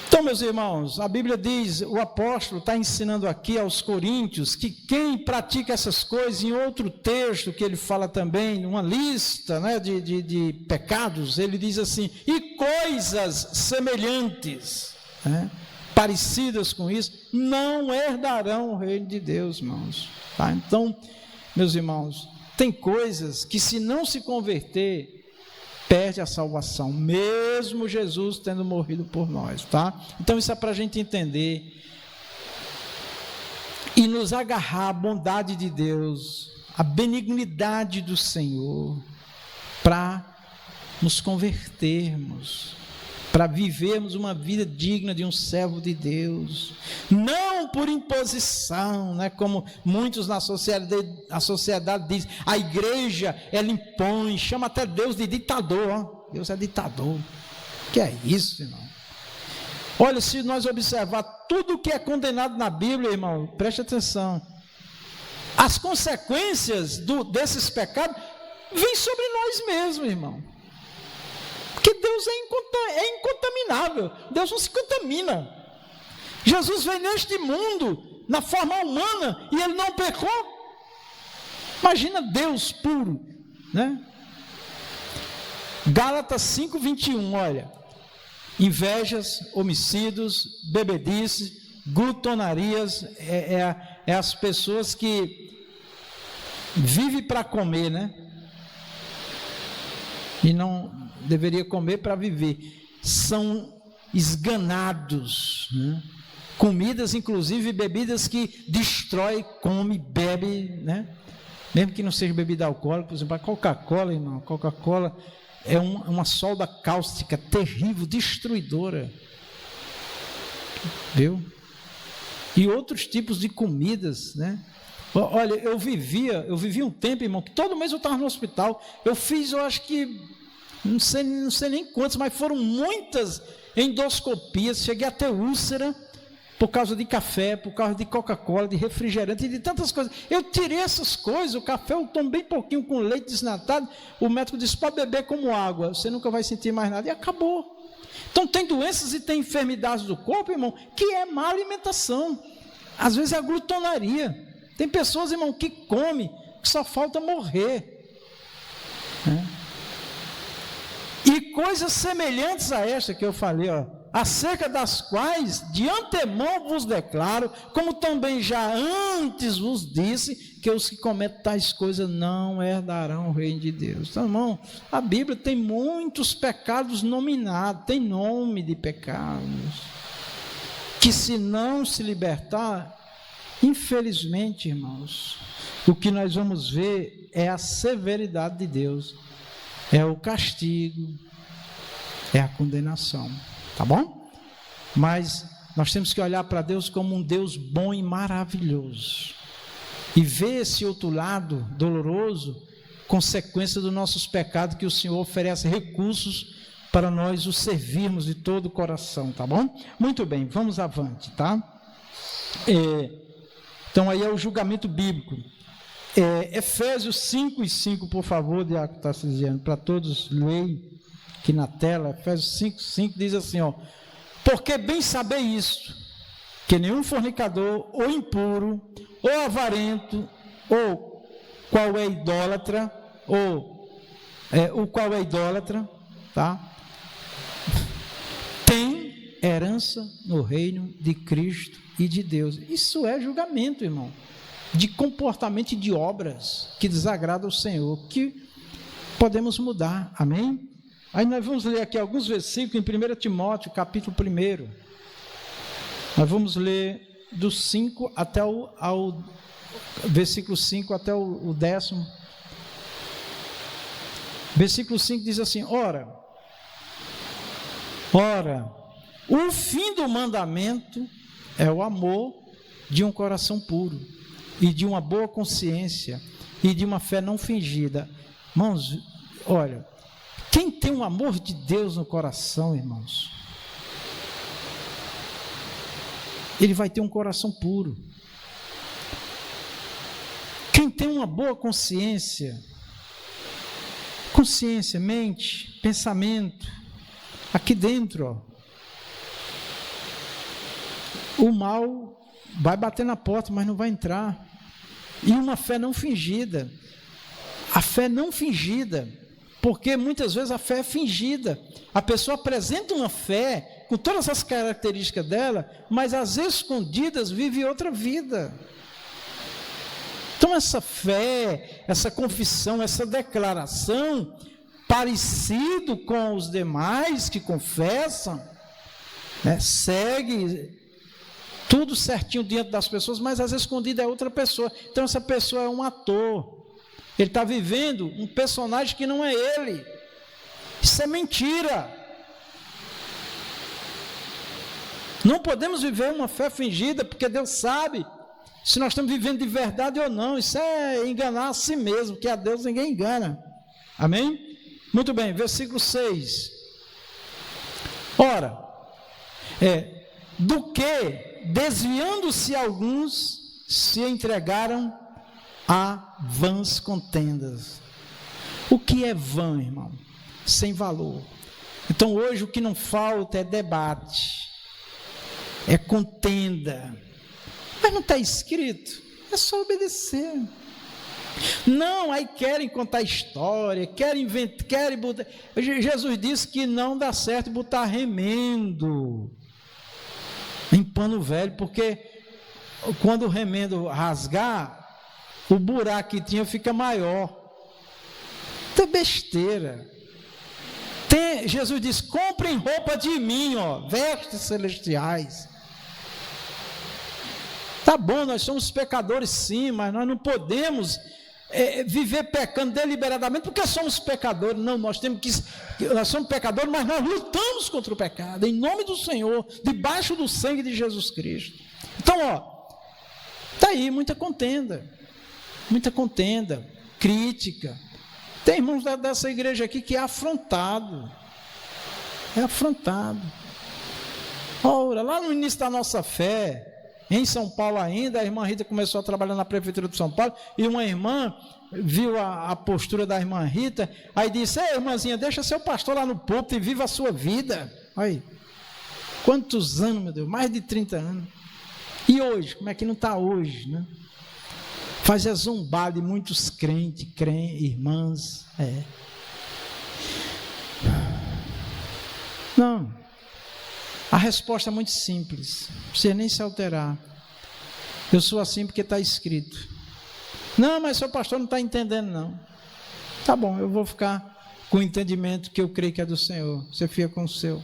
Então, meus irmãos, a Bíblia diz, o apóstolo está ensinando aqui aos coríntios, que quem pratica essas coisas, em outro texto que ele fala também, uma lista, né, de pecados, ele diz assim, e coisas semelhantes, né, parecidas com isso, não herdarão o reino de Deus, irmãos. Tá? Então, meus irmãos, tem coisas que se não se converter, perde a salvação, mesmo Jesus tendo morrido por nós, tá? Então isso é para a gente entender e nos agarrar à bondade de Deus, à benignidade do Senhor, para nos convertermos, para vivermos uma vida digna de um servo de Deus, não por imposição, né, como muitos na sociedade dizem, a igreja, ela impõe, chama até Deus de ditador, ó. Deus é ditador, que é isso, irmão? Olha, se nós observar tudo o que é condenado na Bíblia, irmão, preste atenção, as consequências desses pecados vêm sobre nós mesmos, irmão. Porque Deus é incontaminável, Deus não se contamina. Jesus veio neste mundo, na forma humana, e ele não pecou. Imagina Deus puro, né? Gálatas 5:21, olha, invejas, homicídios, bebedices, glutonarias, é as pessoas que vivem para comer, né? E não deveria comer para viver, são esganados, né? Comidas, inclusive bebidas que destrói, come, bebe, né? Mesmo que não seja bebida alcoólica, por exemplo, a Coca-Cola, irmão, Coca-Cola é uma solda cáustica terrível, destruidora, viu? E outros tipos de comidas, né? Olha, eu vivia um tempo, irmão, que todo mês eu estava no hospital. Eu acho que não sei nem quantas, mas foram muitas endoscopias. Cheguei a ter úlcera por causa de café, por causa de Coca-Cola, de refrigerante e de tantas coisas. Eu tirei essas coisas. O café eu tomo bem pouquinho com leite desnatado. O médico disse, pode beber como água, você nunca vai sentir mais nada. E acabou. Então tem doenças e tem enfermidades do corpo, irmão, que é má alimentação. Às vezes é a glutonaria. Tem pessoas, irmão, que comem, que só falta morrer, né? E coisas semelhantes a esta que eu falei, ó, acerca das quais de antemão vos declaro, como também já antes vos disse, que os que cometem tais coisas não herdarão o reino de Deus. Então, irmão, a Bíblia tem muitos pecados nominados, tem nome de pecados, que se não se libertar, infelizmente, irmãos, o que nós vamos ver é a severidade de Deus, é o castigo, é a condenação, tá bom? Mas nós temos que olhar para Deus como um Deus bom e maravilhoso, e ver esse outro lado doloroso, consequência dos nossos pecados, que o Senhor oferece recursos para nós o servirmos de todo o coração, tá bom? Muito bem, vamos avante, tá? Então aí é o julgamento bíblico. Efésios 5:5, por favor, Diácono Tarcisiano, para todos lerem aqui na tela. Efésios 5:5 diz assim, ó, porque bem sabei isto, que nenhum fornicador, ou impuro, ou avarento, ou qual é idólatra, o qual é idólatra, tá? Tem herança no reino de Cristo e de Deus. Isso é julgamento, irmão, de comportamento e de obras que desagradam o Senhor, que podemos mudar, amém? Aí nós vamos ler aqui alguns versículos em 1 Timóteo, capítulo 1. Nós vamos ler do 5 até ao versículo 5 até o 10º. Versículo 5 diz assim, ora, o fim do mandamento é o amor de um coração puro, e de uma boa consciência, e de uma fé não fingida. Irmãos, olha, quem tem um amor de Deus no coração, irmãos, ele vai ter um coração puro. Quem tem uma boa consciência, mente, pensamento, aqui dentro, o mal vai bater na porta, mas não vai entrar. E uma fé não fingida. A fé não fingida, porque muitas vezes a fé é fingida. A pessoa apresenta uma fé com todas as características dela, mas às escondidas vive outra vida. Então essa fé, essa confissão, essa declaração, parecido com os demais que confessam, né, segue tudo certinho diante das pessoas, mas às escondidas é outra pessoa. Então essa pessoa é um ator. Ele está vivendo um personagem que não é ele. Isso é mentira. Não podemos viver uma fé fingida, porque Deus sabe se nós estamos vivendo de verdade ou não. Isso é enganar a si mesmo, porque a Deus ninguém engana. Amém? Muito bem, versículo 6. Ora, do que, desviando-se alguns, se entregaram a vãs contendas. O que é vã, irmão? Sem valor. Então hoje o que não falta é debate, é contenda. Mas não está escrito, é só obedecer. Não, aí querem contar história, querem inventar, querem botar. Jesus disse que não dá certo botar remendo em pano velho, porque quando o remendo rasgar, o buraco que tinha fica maior. Isso é besteira. Jesus diz: comprem roupa de mim, vestes celestiais. Tá bom, nós somos pecadores sim, mas nós não podemos viver pecando deliberadamente porque somos pecadores. Não, nós somos pecadores, mas nós lutamos contra o pecado, em nome do Senhor, debaixo do sangue de Jesus Cristo. Então, está aí muita contenda, crítica. Tem irmãos dessa igreja aqui que é afrontado. Ora, lá no início da nossa fé, em São Paulo ainda, a irmã Rita começou a trabalhar na prefeitura de São Paulo, e uma irmã viu a postura da irmã Rita, aí disse: ei, irmãzinha, deixa seu pastor lá no púlpito e viva a sua vida. Aí, quantos anos, meu Deus, mais de 30 anos. E hoje, como é que não está hoje, né? Fazia zombar de muitos crentes, irmãs. Não. A resposta é muito simples. Não precisa nem se alterar. Eu sou assim porque está escrito. Não, mas seu pastor não está entendendo, não. Tá bom, eu vou ficar com o entendimento que eu creio que é do Senhor. Você fica com o seu.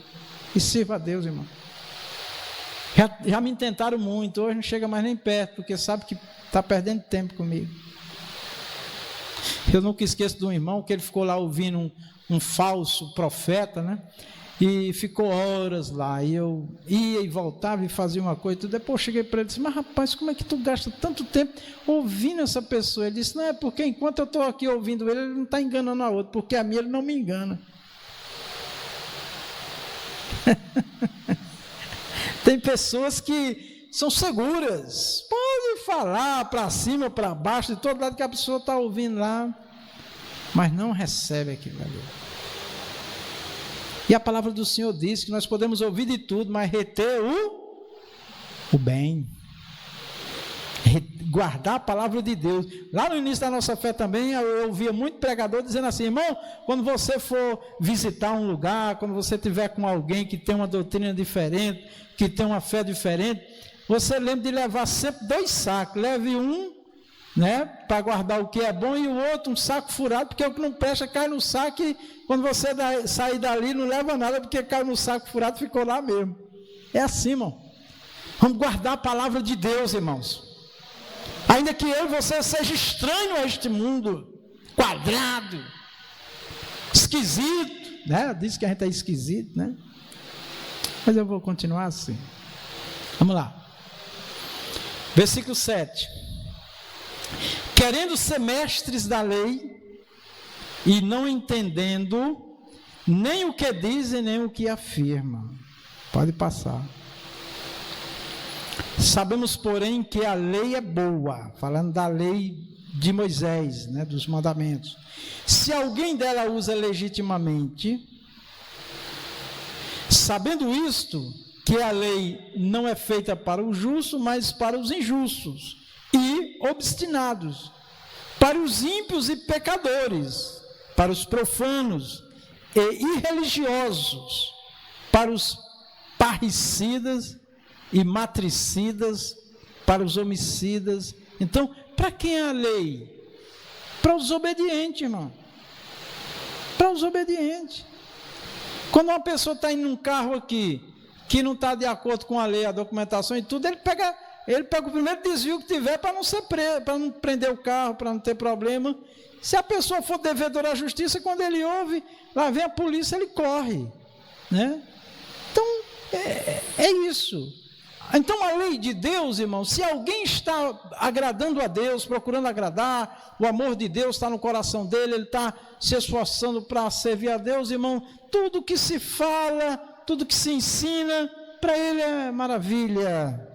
E sirva a Deus, irmão. Já me tentaram muito, hoje não chega mais nem perto, porque sabe que está perdendo tempo comigo. Eu nunca esqueço de um irmão que ele ficou lá ouvindo um falso profeta, né? E ficou horas lá, e eu ia e voltava e fazia uma coisa, e depois eu cheguei para ele e disse: mas rapaz, como é que tu gasta tanto tempo ouvindo essa pessoa? Ele disse: não, é porque enquanto eu estou aqui ouvindo ele não está enganando a outra, porque a minha ele não me engana. Tem pessoas que são seguras, pode falar para cima, para baixo, de todo lado que a pessoa está ouvindo lá, mas não recebe aquilo ali. E a palavra do Senhor diz que nós podemos ouvir de tudo, mas reter o bem, guardar a palavra de Deus. Lá no início da nossa fé também, eu ouvia muito pregador dizendo assim: irmão, quando você for visitar um lugar, quando você estiver com alguém que tem uma doutrina diferente, que tem uma fé diferente, você lembre de levar sempre 2 sacos. Leve um, né, para guardar o que é bom, e o outro um saco furado, porque o que não presta cai no saco, e quando você sair dali não leva nada, porque caiu no saco furado, ficou lá mesmo. É assim, irmão. Vamos guardar a palavra de Deus, irmãos. Ainda que eu e você seja estranho a este mundo, quadrado, esquisito, né? Diz que a gente é esquisito, né? Mas eu vou continuar assim. Vamos lá. Versículo 7. Querendo ser mestres da lei e não entendendo nem o que dizem, nem o que afirmam. Pode passar. Sabemos, porém, que a lei é boa, falando da lei de Moisés, né, dos mandamentos. Se alguém dela usa legitimamente, sabendo isto, que a lei não é feita para o justo, mas para os injustos e obstinados, para os ímpios e pecadores, para os profanos e irreligiosos, para os parricidas e matricidas, para os homicidas. Então, para quem é a lei? Para os obedientes, irmão. Para os obedientes. Quando uma pessoa está indo num carro aqui, que não está de acordo com a lei, a documentação e tudo, ele pega o primeiro desvio que tiver para não ser preso, para não prender o carro, para não ter problema. Se a pessoa for devedora à justiça, quando ele ouve, lá vem a polícia, ele corre, né? Então, é isso. Então, a lei de Deus, irmão, se alguém está agradando a Deus, procurando agradar, o amor de Deus está no coração dele, ele está se esforçando para servir a Deus, irmão, tudo que se fala, tudo que se ensina, para ele é maravilha.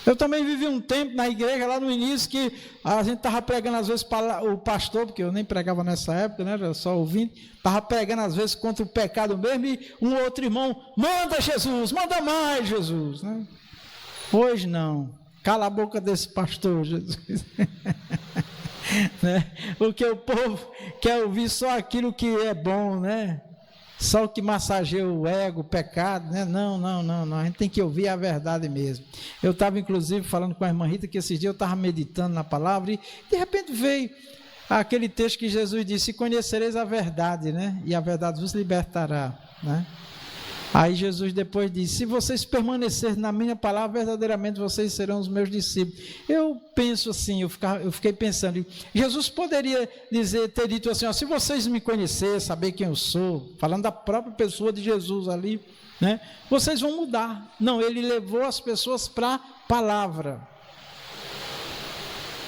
Eu também vivi um tempo na igreja, lá no início, que a gente estava pregando às vezes para o pastor, porque eu nem pregava nessa época, né, era só ouvindo, estava pregando às vezes contra o pecado mesmo, e um outro irmão, manda Jesus, manda mais Jesus, né? Hoje não, cala a boca desse pastor, Jesus. Né? Porque o povo quer ouvir só aquilo que é bom, né? Só o que massageia o ego, o pecado, né? Não, a gente tem que ouvir a verdade mesmo. Eu estava inclusive falando com a irmã Rita que esses dias eu estava meditando na palavra e de repente veio aquele texto que Jesus disse: conhecereis a verdade, né? E a verdade vos libertará, né? Aí Jesus depois disse: se vocês permanecerem na minha palavra, verdadeiramente vocês serão os meus discípulos. Eu penso assim, eu fiquei pensando, Jesus poderia ter dito assim, ó, se vocês me conhecerem, saber quem eu sou, falando da própria pessoa de Jesus ali, né, vocês vão mudar. Não, ele levou as pessoas para a palavra.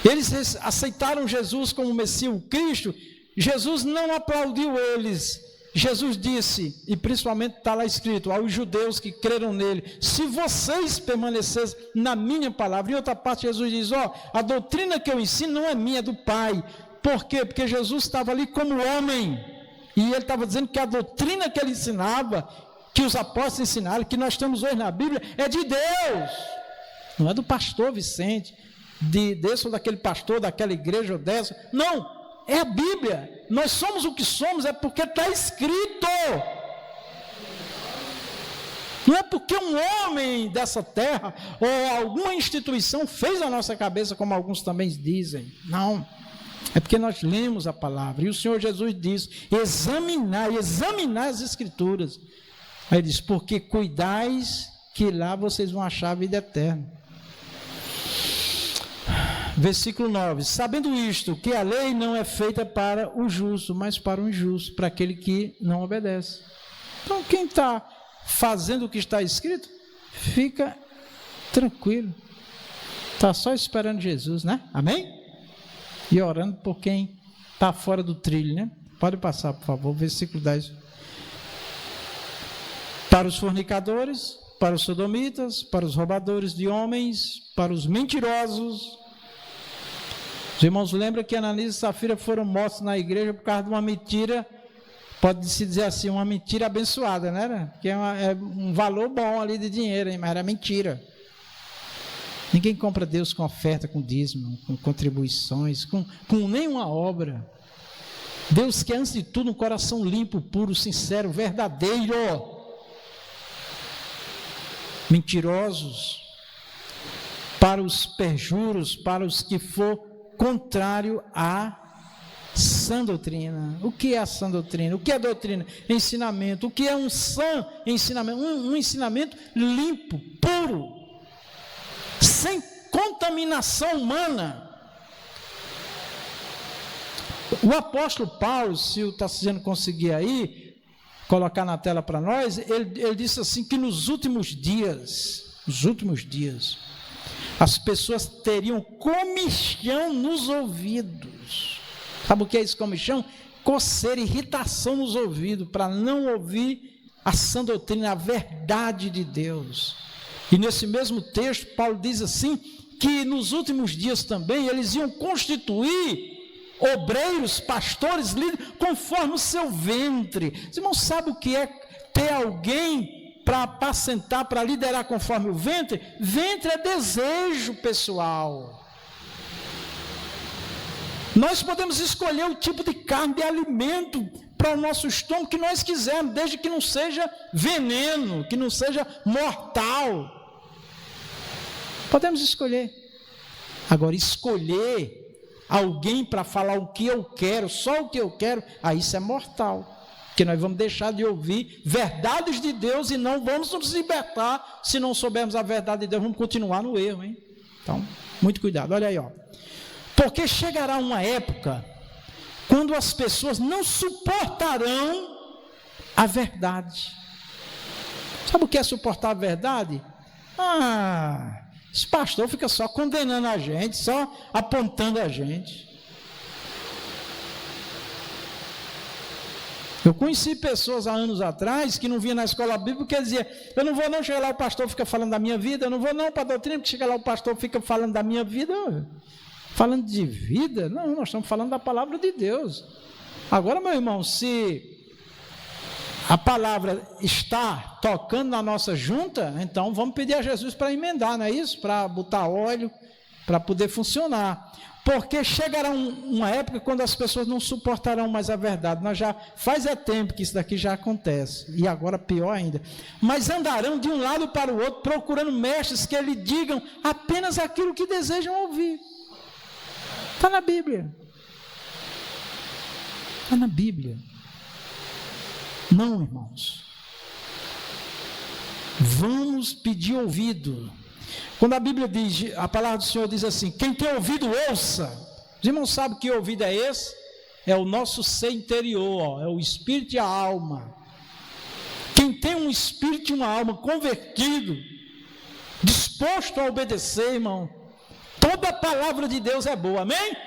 Eles aceitaram Jesus como Messias, o Cristo. Jesus não aplaudiu eles. Jesus disse, e principalmente está lá escrito, aos judeus que creram nele: se vocês permanecessem na minha palavra. Em outra parte Jesus diz, ó, a doutrina que eu ensino não é minha, é do Pai. Por quê? Porque Jesus estava ali como homem, e ele estava dizendo que a doutrina que ele ensinava, que os apóstolos ensinaram, que nós temos hoje na Bíblia, é de Deus, não é do pastor Vicente, desse ou daquele pastor, daquela igreja ou dessa, não. É a Bíblia. Nós somos o que somos, é porque está escrito. Não é porque um homem dessa terra ou alguma instituição fez a nossa cabeça, como alguns também dizem. Não. É porque nós lemos a palavra. E o Senhor Jesus diz: examinar as Escrituras. Aí ele diz: porque cuidais que lá vocês vão achar a vida eterna. Versículo 9, sabendo isto, que a lei não é feita para o justo, mas para o injusto, para aquele que não obedece. Então, quem está fazendo o que está escrito, fica tranquilo, está só esperando Jesus, né? Amém? E orando por quem está fora do trilho, né? Pode passar, por favor, versículo 10. Para os fornicadores, para os sodomitas, para os roubadores de homens, para os mentirosos. Os irmãos lembram que Ananias e Safira foram mortos na igreja por causa de uma mentira, pode-se dizer assim, uma mentira abençoada, né? Que é um valor bom ali de dinheiro, mas era mentira. Ninguém compra Deus com oferta, com dízimo, com contribuições, com nenhuma obra. Deus quer, antes de tudo, um coração limpo, puro, sincero, verdadeiro. Mentirosos, para os perjuros, para os que for contrário à sã doutrina. O que é a sã doutrina? O que é doutrina? Ensinamento. O que é um sã ensinamento? Um ensinamento limpo, puro, sem contaminação humana. O apóstolo Paulo, se o Tarcísio conseguir aí, colocar na tela para nós, ele disse assim, que nos últimos dias, as pessoas teriam comichão nos ouvidos. Sabe o que é isso, comichão? Coceira, irritação nos ouvidos, para não ouvir a sã doutrina, a verdade de Deus. E nesse mesmo texto, Paulo diz assim, que nos últimos dias também eles iam constituir obreiros, pastores, líderes, conforme o seu ventre. Os irmãos sabem o que é ter alguém para apacentar, para liderar conforme o ventre? Ventre é desejo pessoal. Nós podemos escolher o tipo de carne, de alimento para o nosso estômago que nós quisermos, desde que não seja veneno, que não seja mortal. Podemos escolher. Agora, escolher alguém para falar o que eu quero, só o que eu quero, aí isso é mortal. Porque nós vamos deixar de ouvir verdades de Deus e não vamos nos libertar se não soubermos a verdade de Deus. Vamos continuar no erro, hein? Então, muito cuidado. Olha aí, ó. Porque chegará uma época quando as pessoas não suportarão a verdade. Sabe o que é suportar a verdade? Esse pastor fica só condenando a gente, só apontando a gente. Eu conheci pessoas há anos atrás que não vinham na escola bíblica porque diziam, eu não vou não, chega lá o pastor fica falando da minha vida, eu não vou não para a doutrina porque chega lá o pastor fica falando da minha vida. Falando de vida? Não, nós estamos falando da palavra de Deus. Agora, meu irmão, se a palavra está tocando na nossa junta, então vamos pedir a Jesus para emendar, não é isso? Para botar óleo, para poder funcionar. Porque chegará uma época quando as pessoas não suportarão mais a verdade. Nós já faz tempo que isso daqui já acontece. E agora pior ainda. Mas andarão de um lado para o outro, procurando mestres que lhe digam apenas aquilo que desejam ouvir. Está na Bíblia. Está na Bíblia. Não, irmãos. Vamos pedir ouvido. Quando a Bíblia diz, a palavra do Senhor diz assim, quem tem ouvido, ouça. Os irmãos sabem que ouvido é esse? É o nosso ser interior, ó, é o espírito e a alma. Quem tem um espírito e uma alma convertido, disposto a obedecer, irmão, toda a palavra de Deus é boa, amém?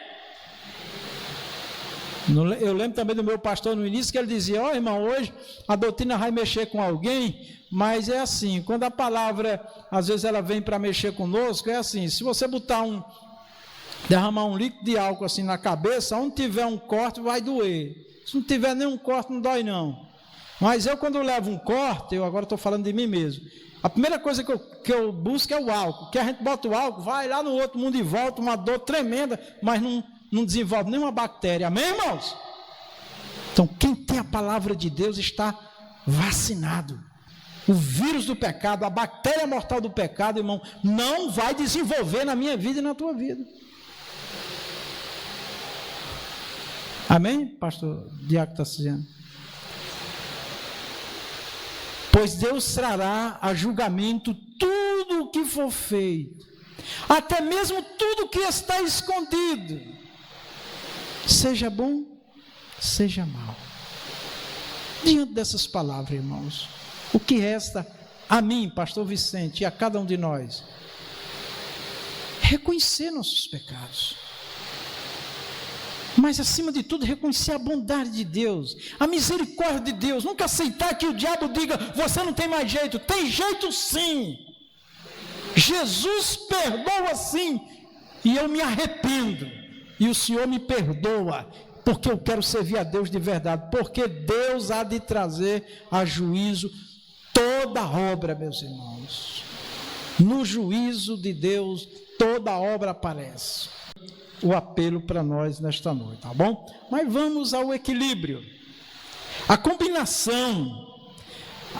Eu lembro também do meu pastor no início que ele dizia, irmão, hoje a doutrina vai mexer com alguém, mas é assim, quando a palavra, às vezes ela vem para mexer conosco, é assim, se você derramar um líquido de álcool assim na cabeça, onde tiver um corte vai doer, se não tiver nenhum corte não dói não, mas eu quando levo um corte, eu agora estou falando de mim mesmo, a primeira coisa que eu busco é o álcool, que a gente bota o álcool, vai lá no outro mundo e volta, uma dor tremenda, mas não desenvolve nenhuma bactéria, amém, irmãos? Então, quem tem a palavra de Deus está vacinado. O vírus do pecado, a bactéria mortal do pecado, irmão, não vai desenvolver na minha vida e na tua vida. Amém, pastor Diácono Tassiano? Pois Deus trará a julgamento tudo o que for feito, até mesmo tudo que está escondido, seja bom, seja mal. Diante dessas palavras, irmãos, o que resta a mim, pastor Vicente, e a cada um de nós? Reconhecer nossos pecados. Mas acima de tudo, reconhecer a bondade de Deus, a misericórdia de Deus, nunca aceitar que o diabo diga, você não tem mais jeito, tem jeito sim, Jesus perdoa sim, e eu me arrependo, e o Senhor me perdoa, porque eu quero servir a Deus de verdade, porque Deus há de trazer a juízo toda obra, meus irmãos, no juízo de Deus, toda obra aparece. O apelo para nós nesta noite, tá bom? Mas vamos ao equilíbrio. A combinação,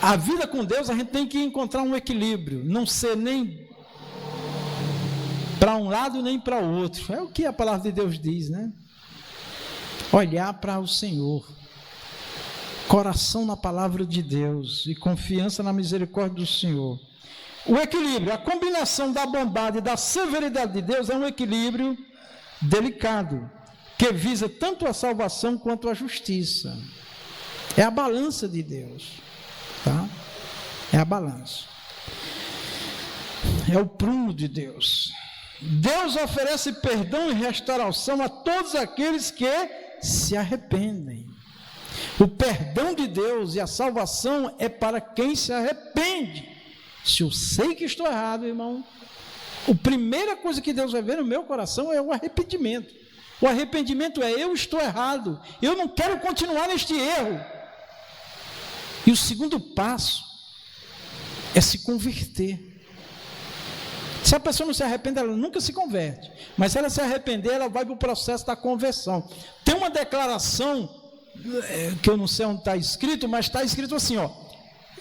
a vida com Deus, a gente tem que encontrar um equilíbrio, não ser nem para um lado nem para o outro. É o que a palavra de Deus diz, né? Olhar para o Senhor, coração na palavra de Deus e confiança na misericórdia do Senhor. O equilíbrio, a combinação da bondade e da severidade de Deus é um equilíbrio delicado, que visa tanto a salvação quanto a justiça. É a balança de Deus, tá? É a balança. É o prumo de Deus. Deus oferece perdão e restauração a todos aqueles que se arrependem. O perdão de Deus e a salvação é para quem se arrepende. Se eu sei que estou errado, irmão, a primeira coisa que Deus vai ver no meu coração é o arrependimento. O arrependimento é: eu estou errado, eu não quero continuar neste erro. E o segundo passo é se converter. Se a pessoa não se arrepende, ela nunca se converte. Mas se ela se arrepender, ela vai para o processo da conversão. Tem uma declaração, que eu não sei onde está escrito, mas está escrito assim, ó.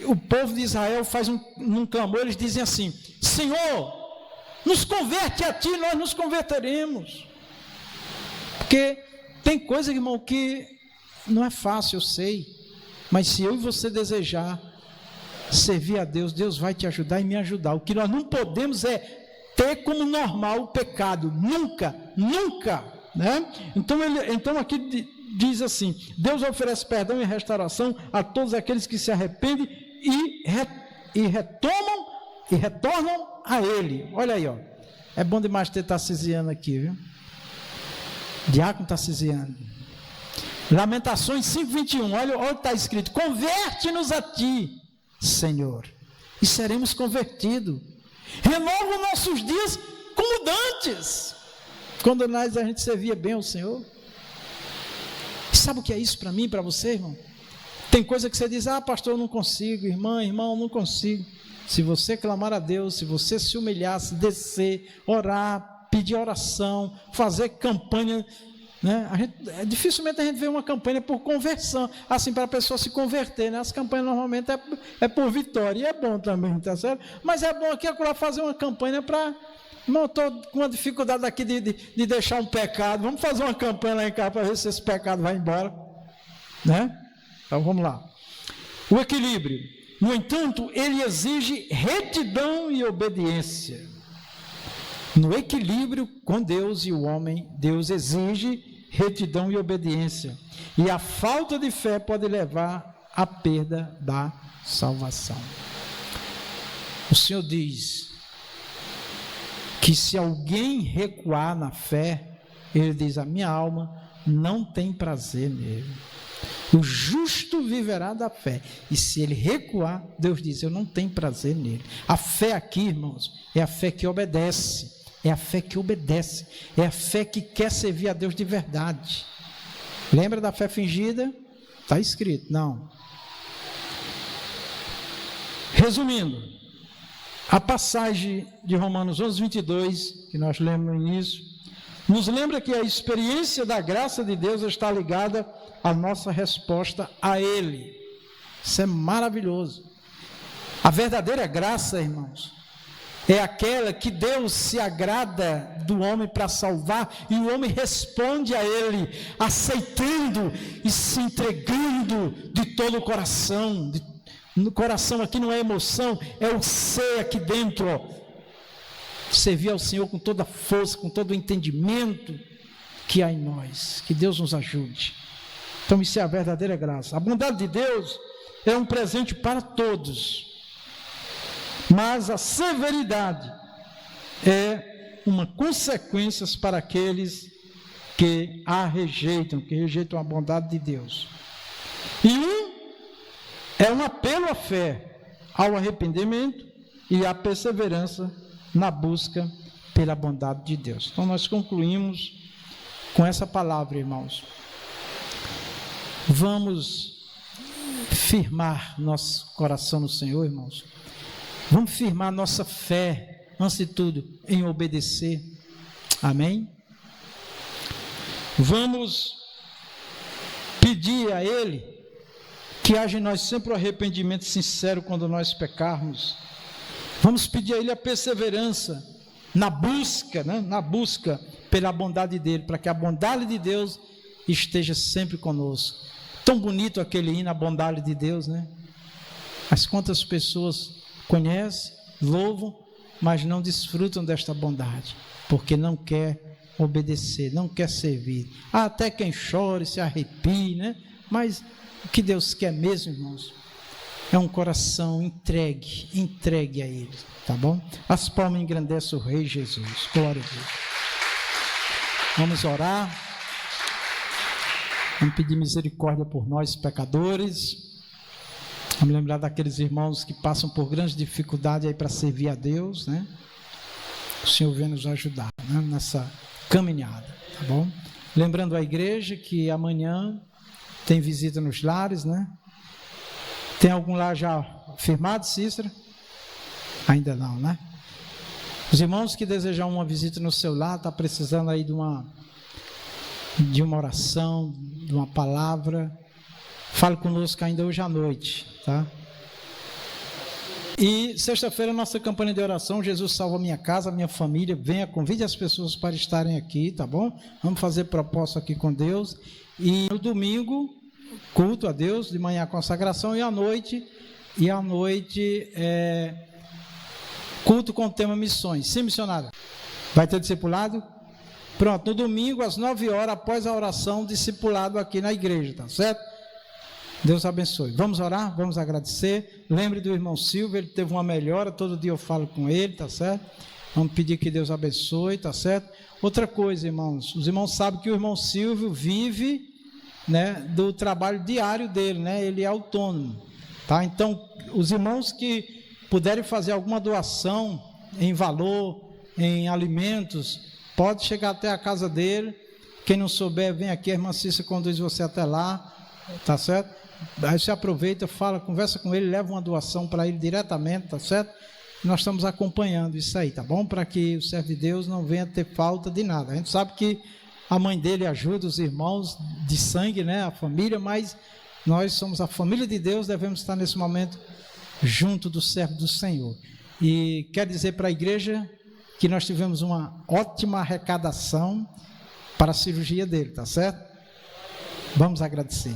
O povo de Israel faz um clamor, eles dizem assim: Senhor, nos converte a Ti, nós nos converteremos. Porque tem coisa, irmão, que não é fácil, eu sei. Mas se eu e você desejar servir a Deus, Deus vai te ajudar e me ajudar. O que nós não podemos é ter como normal o pecado. Nunca, nunca, né? Então aqui diz assim: Deus oferece perdão e restauração a todos aqueles que se arrependem e retornam a Ele. Olha aí, ó. É bom demais ter Tarcisiano aqui, viu? Diácono Tarcisiano. Lamentações 5:21. Olha o que está escrito: converte-nos a Ti, Senhor, e seremos convertidos. Renova os nossos dias como dantes, quando a gente servia bem ao Senhor. Sabe o que é isso para mim e para você, irmão? Tem coisa que você diz: ah, pastor, eu não consigo, irmão, eu não consigo. Se você clamar a Deus, se você se humilhar, se descer, orar, pedir oração, fazer campanha, né? Dificilmente a gente vê uma campanha por conversão, assim, para a pessoa se converter, né? As campanhas normalmente é por vitória, e é bom também, tá certo? Mas é bom aqui agora fazer uma campanha para... Não, estou com uma dificuldade aqui de deixar um pecado, vamos fazer uma campanha lá em casa para ver se esse pecado vai embora, né? Então vamos lá. O equilíbrio, no entanto, ele exige retidão e obediência. No equilíbrio com Deus e o homem, Deus exige retidão e obediência. E a falta de fé pode levar à perda da salvação. O Senhor diz que se alguém recuar na fé, Ele diz: a minha alma não tem prazer nele. O justo viverá da fé. E se ele recuar, Deus diz: eu não tenho prazer nele. A fé aqui, irmãos, é a fé que obedece. É a fé que obedece. É a fé que quer servir a Deus de verdade. Lembra da fé fingida? Está escrito, não. Resumindo, a passagem de Romanos 11:22, que nós lemos no início, nos lembra que a experiência da graça de Deus está ligada à nossa resposta a Ele. Isso é maravilhoso. A verdadeira graça, irmãos, é aquela que Deus se agrada do homem para salvar, e o homem responde a Ele, aceitando e se entregando de todo o coração. No coração aqui não é emoção, é o ser aqui dentro, ó. Servir ao Senhor com toda a força, com todo o entendimento que há em nós. Que Deus nos ajude. Então isso é a verdadeira graça. A bondade de Deus é um presente para todos, mas a severidade é uma consequência para aqueles que a rejeitam, que rejeitam a bondade de Deus. E é um apelo à fé, ao arrependimento e à perseverança na busca pela bondade de Deus. Então nós concluímos com essa palavra, irmãos. Vamos firmar nosso coração no Senhor, irmãos. Vamos firmar nossa fé, antes de tudo, em obedecer. Amém? Vamos pedir a Ele que haja em nós sempre o arrependimento sincero quando nós pecarmos. Vamos pedir a Ele a perseverança na busca, né? Na busca pela bondade dEle, para que a bondade de Deus esteja sempre conosco. Tão bonito aquele hino, a bondade de Deus, né? Mas quantas pessoas conhecem, louvam, mas não desfrutam desta bondade, porque não quer obedecer, não quer servir. Há até quem chore, se arrepie, né? Mas o que Deus quer mesmo, irmãos, é um coração entregue a Ele, tá bom? As palmas engrandecem o Rei Jesus. Glória a Deus. Vamos orar. Vamos pedir misericórdia por nós, pecadores. Vamos lembrar daqueles irmãos que passam por grandes dificuldades aí para servir a Deus, né? O Senhor vem nos ajudar, né? Nessa caminhada, tá bom? Lembrando a igreja que amanhã tem visita nos lares, né? Tem algum lar já firmado, Cícera? Ainda não, né? Os irmãos que desejam uma visita no seu lar, está precisando aí de uma oração, de uma palavra, fale conosco ainda hoje à noite, tá? E sexta-feira, nossa campanha de oração, Jesus salva a minha casa, a minha família, venha, convide as pessoas para estarem aqui, tá bom? Vamos fazer proposta aqui com Deus. E no domingo, culto a Deus, de manhã a consagração, e à noite culto com o tema missões. Sim, missionário? Vai ter discipulado? Pronto, no domingo, às 9 horas, após a oração, discipulado aqui na igreja, tá certo? Deus abençoe. Vamos orar, vamos agradecer. Lembre do irmão Silvio, ele teve uma melhora, todo dia eu falo com ele, tá certo? Vamos pedir que Deus abençoe, tá certo? Outra coisa, irmãos, os irmãos sabem que o irmão Silvio vive, né, do trabalho diário dele, né? Ele é autônomo, tá? Então, os irmãos que puderem fazer alguma doação em valor, em alimentos, pode chegar até a casa dele. Quem não souber, vem aqui, a irmã Cícera conduz você até lá, tá certo? Aí você aproveita, fala, conversa com ele, leva uma doação para ele diretamente, tá certo? Nós estamos acompanhando isso aí, tá bom? Para que o servo de Deus não venha ter falta de nada. A gente sabe que a mãe dele ajuda os irmãos de sangue, né? A família, mas nós somos a família de Deus, devemos estar nesse momento junto do servo do Senhor. E quero dizer para a igreja que nós tivemos uma ótima arrecadação para a cirurgia dele, tá certo? Vamos agradecer.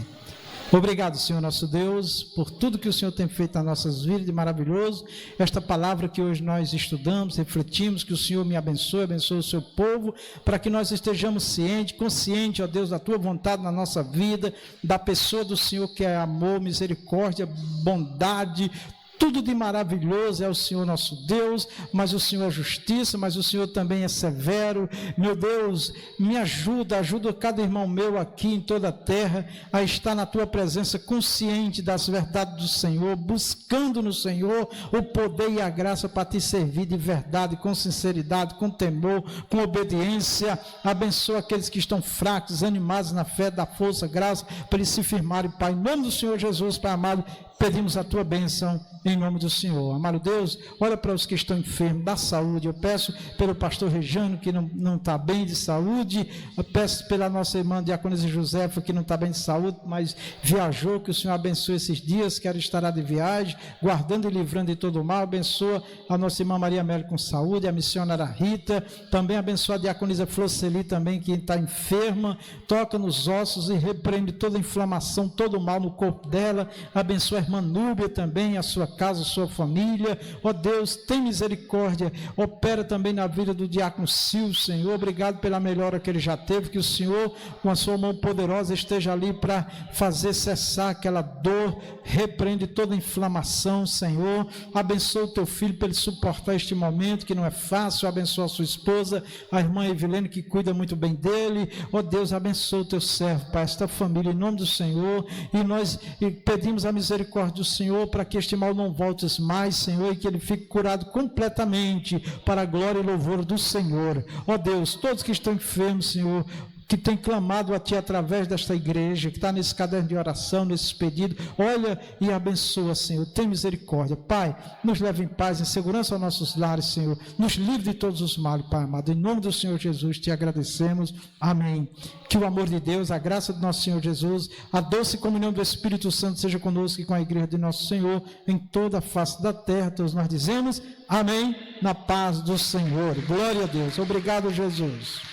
Obrigado, Senhor nosso Deus, por tudo que o Senhor tem feito nas nossas vidas de maravilhoso. Esta palavra que hoje nós estudamos, refletimos, que o Senhor me abençoe, abençoe o seu povo, para que nós estejamos cientes, conscientes, ó Deus, da tua vontade na nossa vida, da pessoa do Senhor que é amor, misericórdia, bondade. Tudo de maravilhoso é o Senhor nosso Deus, mas o Senhor é justiça, mas o Senhor também é severo. Meu Deus, me ajuda cada irmão meu aqui em toda a terra a estar na tua presença, consciente das verdades do Senhor, buscando no Senhor o poder e a graça para te servir de verdade, com sinceridade, com temor, com obediência. Abençoa aqueles que estão fracos, animados na fé, da força, graça, para eles se firmarem, Pai, em nome do Senhor Jesus, Pai amado. Pedimos a tua bênção em nome do Senhor. Amado Deus, olha para os que estão enfermos, dá saúde. Eu peço pelo pastor Rejano, que não está bem de saúde. Eu peço pela nossa irmã Diaconisa Josefa, que não está bem de saúde, mas viajou, que o Senhor abençoe esses dias, que ela estará de viagem, guardando e livrando de todo o mal. Abençoa a nossa irmã Maria Melo com saúde, a missionária Rita. Também abençoa a Diaconisa Floceli também, que está enferma. Toca nos ossos e repreende toda inflamação, todo o mal no corpo dela. Abençoa a irmã Núbia também, a sua casa, a sua família. Ó Deus, tem misericórdia, opera também na vida do diácono Silvio, Senhor. Obrigado pela melhora que ele já teve, que o Senhor, com a sua mão poderosa, esteja ali para fazer cessar aquela dor, repreende toda inflamação, Senhor. Abençoa o teu filho para ele suportar este momento que não é fácil. Abençoa a sua esposa, a irmã Evelene, que cuida muito bem dele. Ó Deus, abençoa o teu servo, Pai, esta família, em nome do Senhor. E nós pedimos a misericórdia do Senhor para que este mal não volte mais, Senhor, e que ele fique curado completamente para a glória e louvor do Senhor. Ó Deus, todos que estão enfermos, Senhor, que tem clamado a Ti através desta igreja, que está nesse caderno de oração, nesses pedidos, olha e abençoa, Senhor, tem misericórdia, Pai, nos leve em paz, em segurança aos nossos lares, Senhor, nos livre de todos os males, Pai amado, em nome do Senhor Jesus, Te agradecemos, amém. Que o amor de Deus, a graça do nosso Senhor Jesus, a doce comunhão do Espírito Santo seja conosco e com a igreja de nosso Senhor, em toda a face da terra. Todos nós dizemos, amém, na paz do Senhor, glória a Deus, obrigado Jesus.